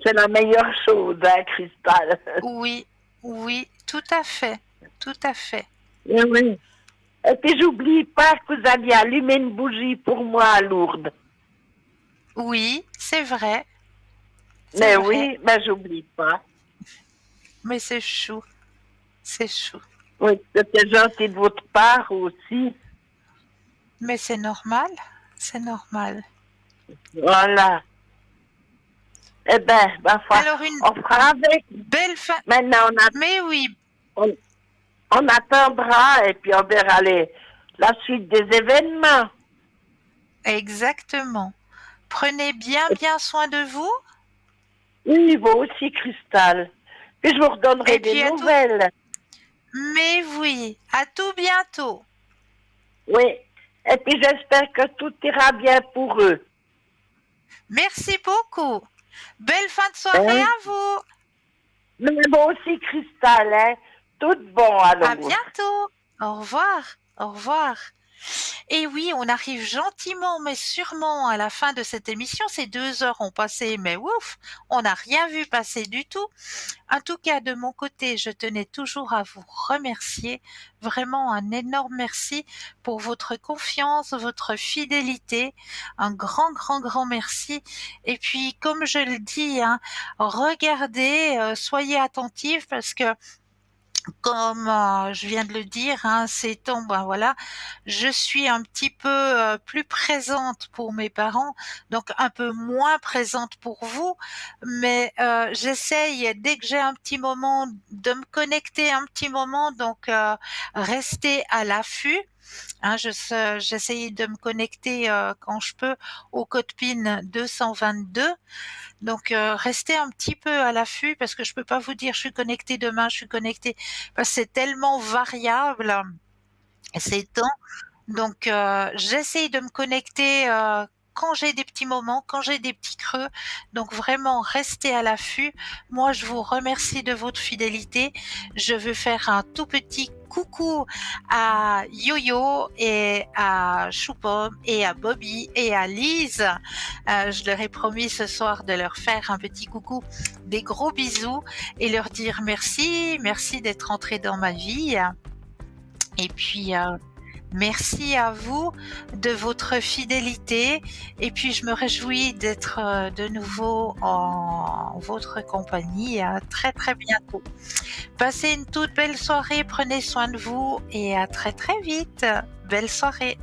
C'est la meilleure chose, hein, Christelle. Oui, oui, tout à fait. Tout à fait. Mais oui. Et puis, j'oublie pas que vous aviez allumé une bougie pour moi à Lourdes. Oui, c'est vrai. Mais C'est vrai. oui, mais j'oublie pas. Mais c'est chou. C'est chou. Oui, c'était gentil de votre part aussi. Mais c'est normal. C'est normal. Voilà. Eh ben, ma foi, Alors, une on fera avec. belle fin. Maintenant, Mais oui, on attendra et puis on verra la suite des événements. exactement. Prenez bien, bien soin de vous. Oui, vous aussi, Christelle. Puis je vous redonnerai Et puis des à tout- nouvelles. Mais oui, à tout bientôt. Oui. Et puis j'espère que tout ira bien pour eux. Merci beaucoup. Belle fin de soirée Hein? à vous. Mais vous aussi, Christelle, hein? Tout bon, alors. À bientôt. Au revoir. Au revoir. Et oui, on arrive gentiment mais sûrement à la fin de cette émission. Ces 2 heures ont passé, mais ouf, on n'a rien vu passer du tout. En tout cas, de mon côté, je tenais toujours à vous remercier. Vraiment un énorme merci pour votre confiance, votre fidélité. Un grand, grand, grand merci. Et puis, comme je le dis, hein, regardez, soyez attentifs parce que comme je viens de le dire, hein, ces temps, ben voilà, je suis un petit peu plus présente pour mes parents, donc un peu moins présente pour vous, mais j'essaye dès que j'ai un petit moment de me connecter un petit moment, donc rester à l'affût. Hein, j'essaye de me connecter quand je peux au code PIN 222. Donc restez un petit peu à l'affût parce que je peux pas vous dire je suis connectée demain, je suis connectée parce que c'est tellement variable ces temps. Donc j'essaye de me connecter quand j'ai des petits moments, quand j'ai des petits creux. Donc vraiment restez à l'affût. Moi je vous remercie de votre fidélité. Je veux faire un tout petit coucou à Yo-Yo et à Choupom et à Bobby et à Lise. Je leur ai promis ce soir de leur faire un petit coucou, des gros bisous et leur dire merci, merci d'être entrés dans ma vie. Et puis merci à vous de votre fidélité et puis je me réjouis d'être de nouveau en votre compagnie à très très bientôt. Passez une toute belle soirée, prenez soin de vous et à très très vite. Belle soirée.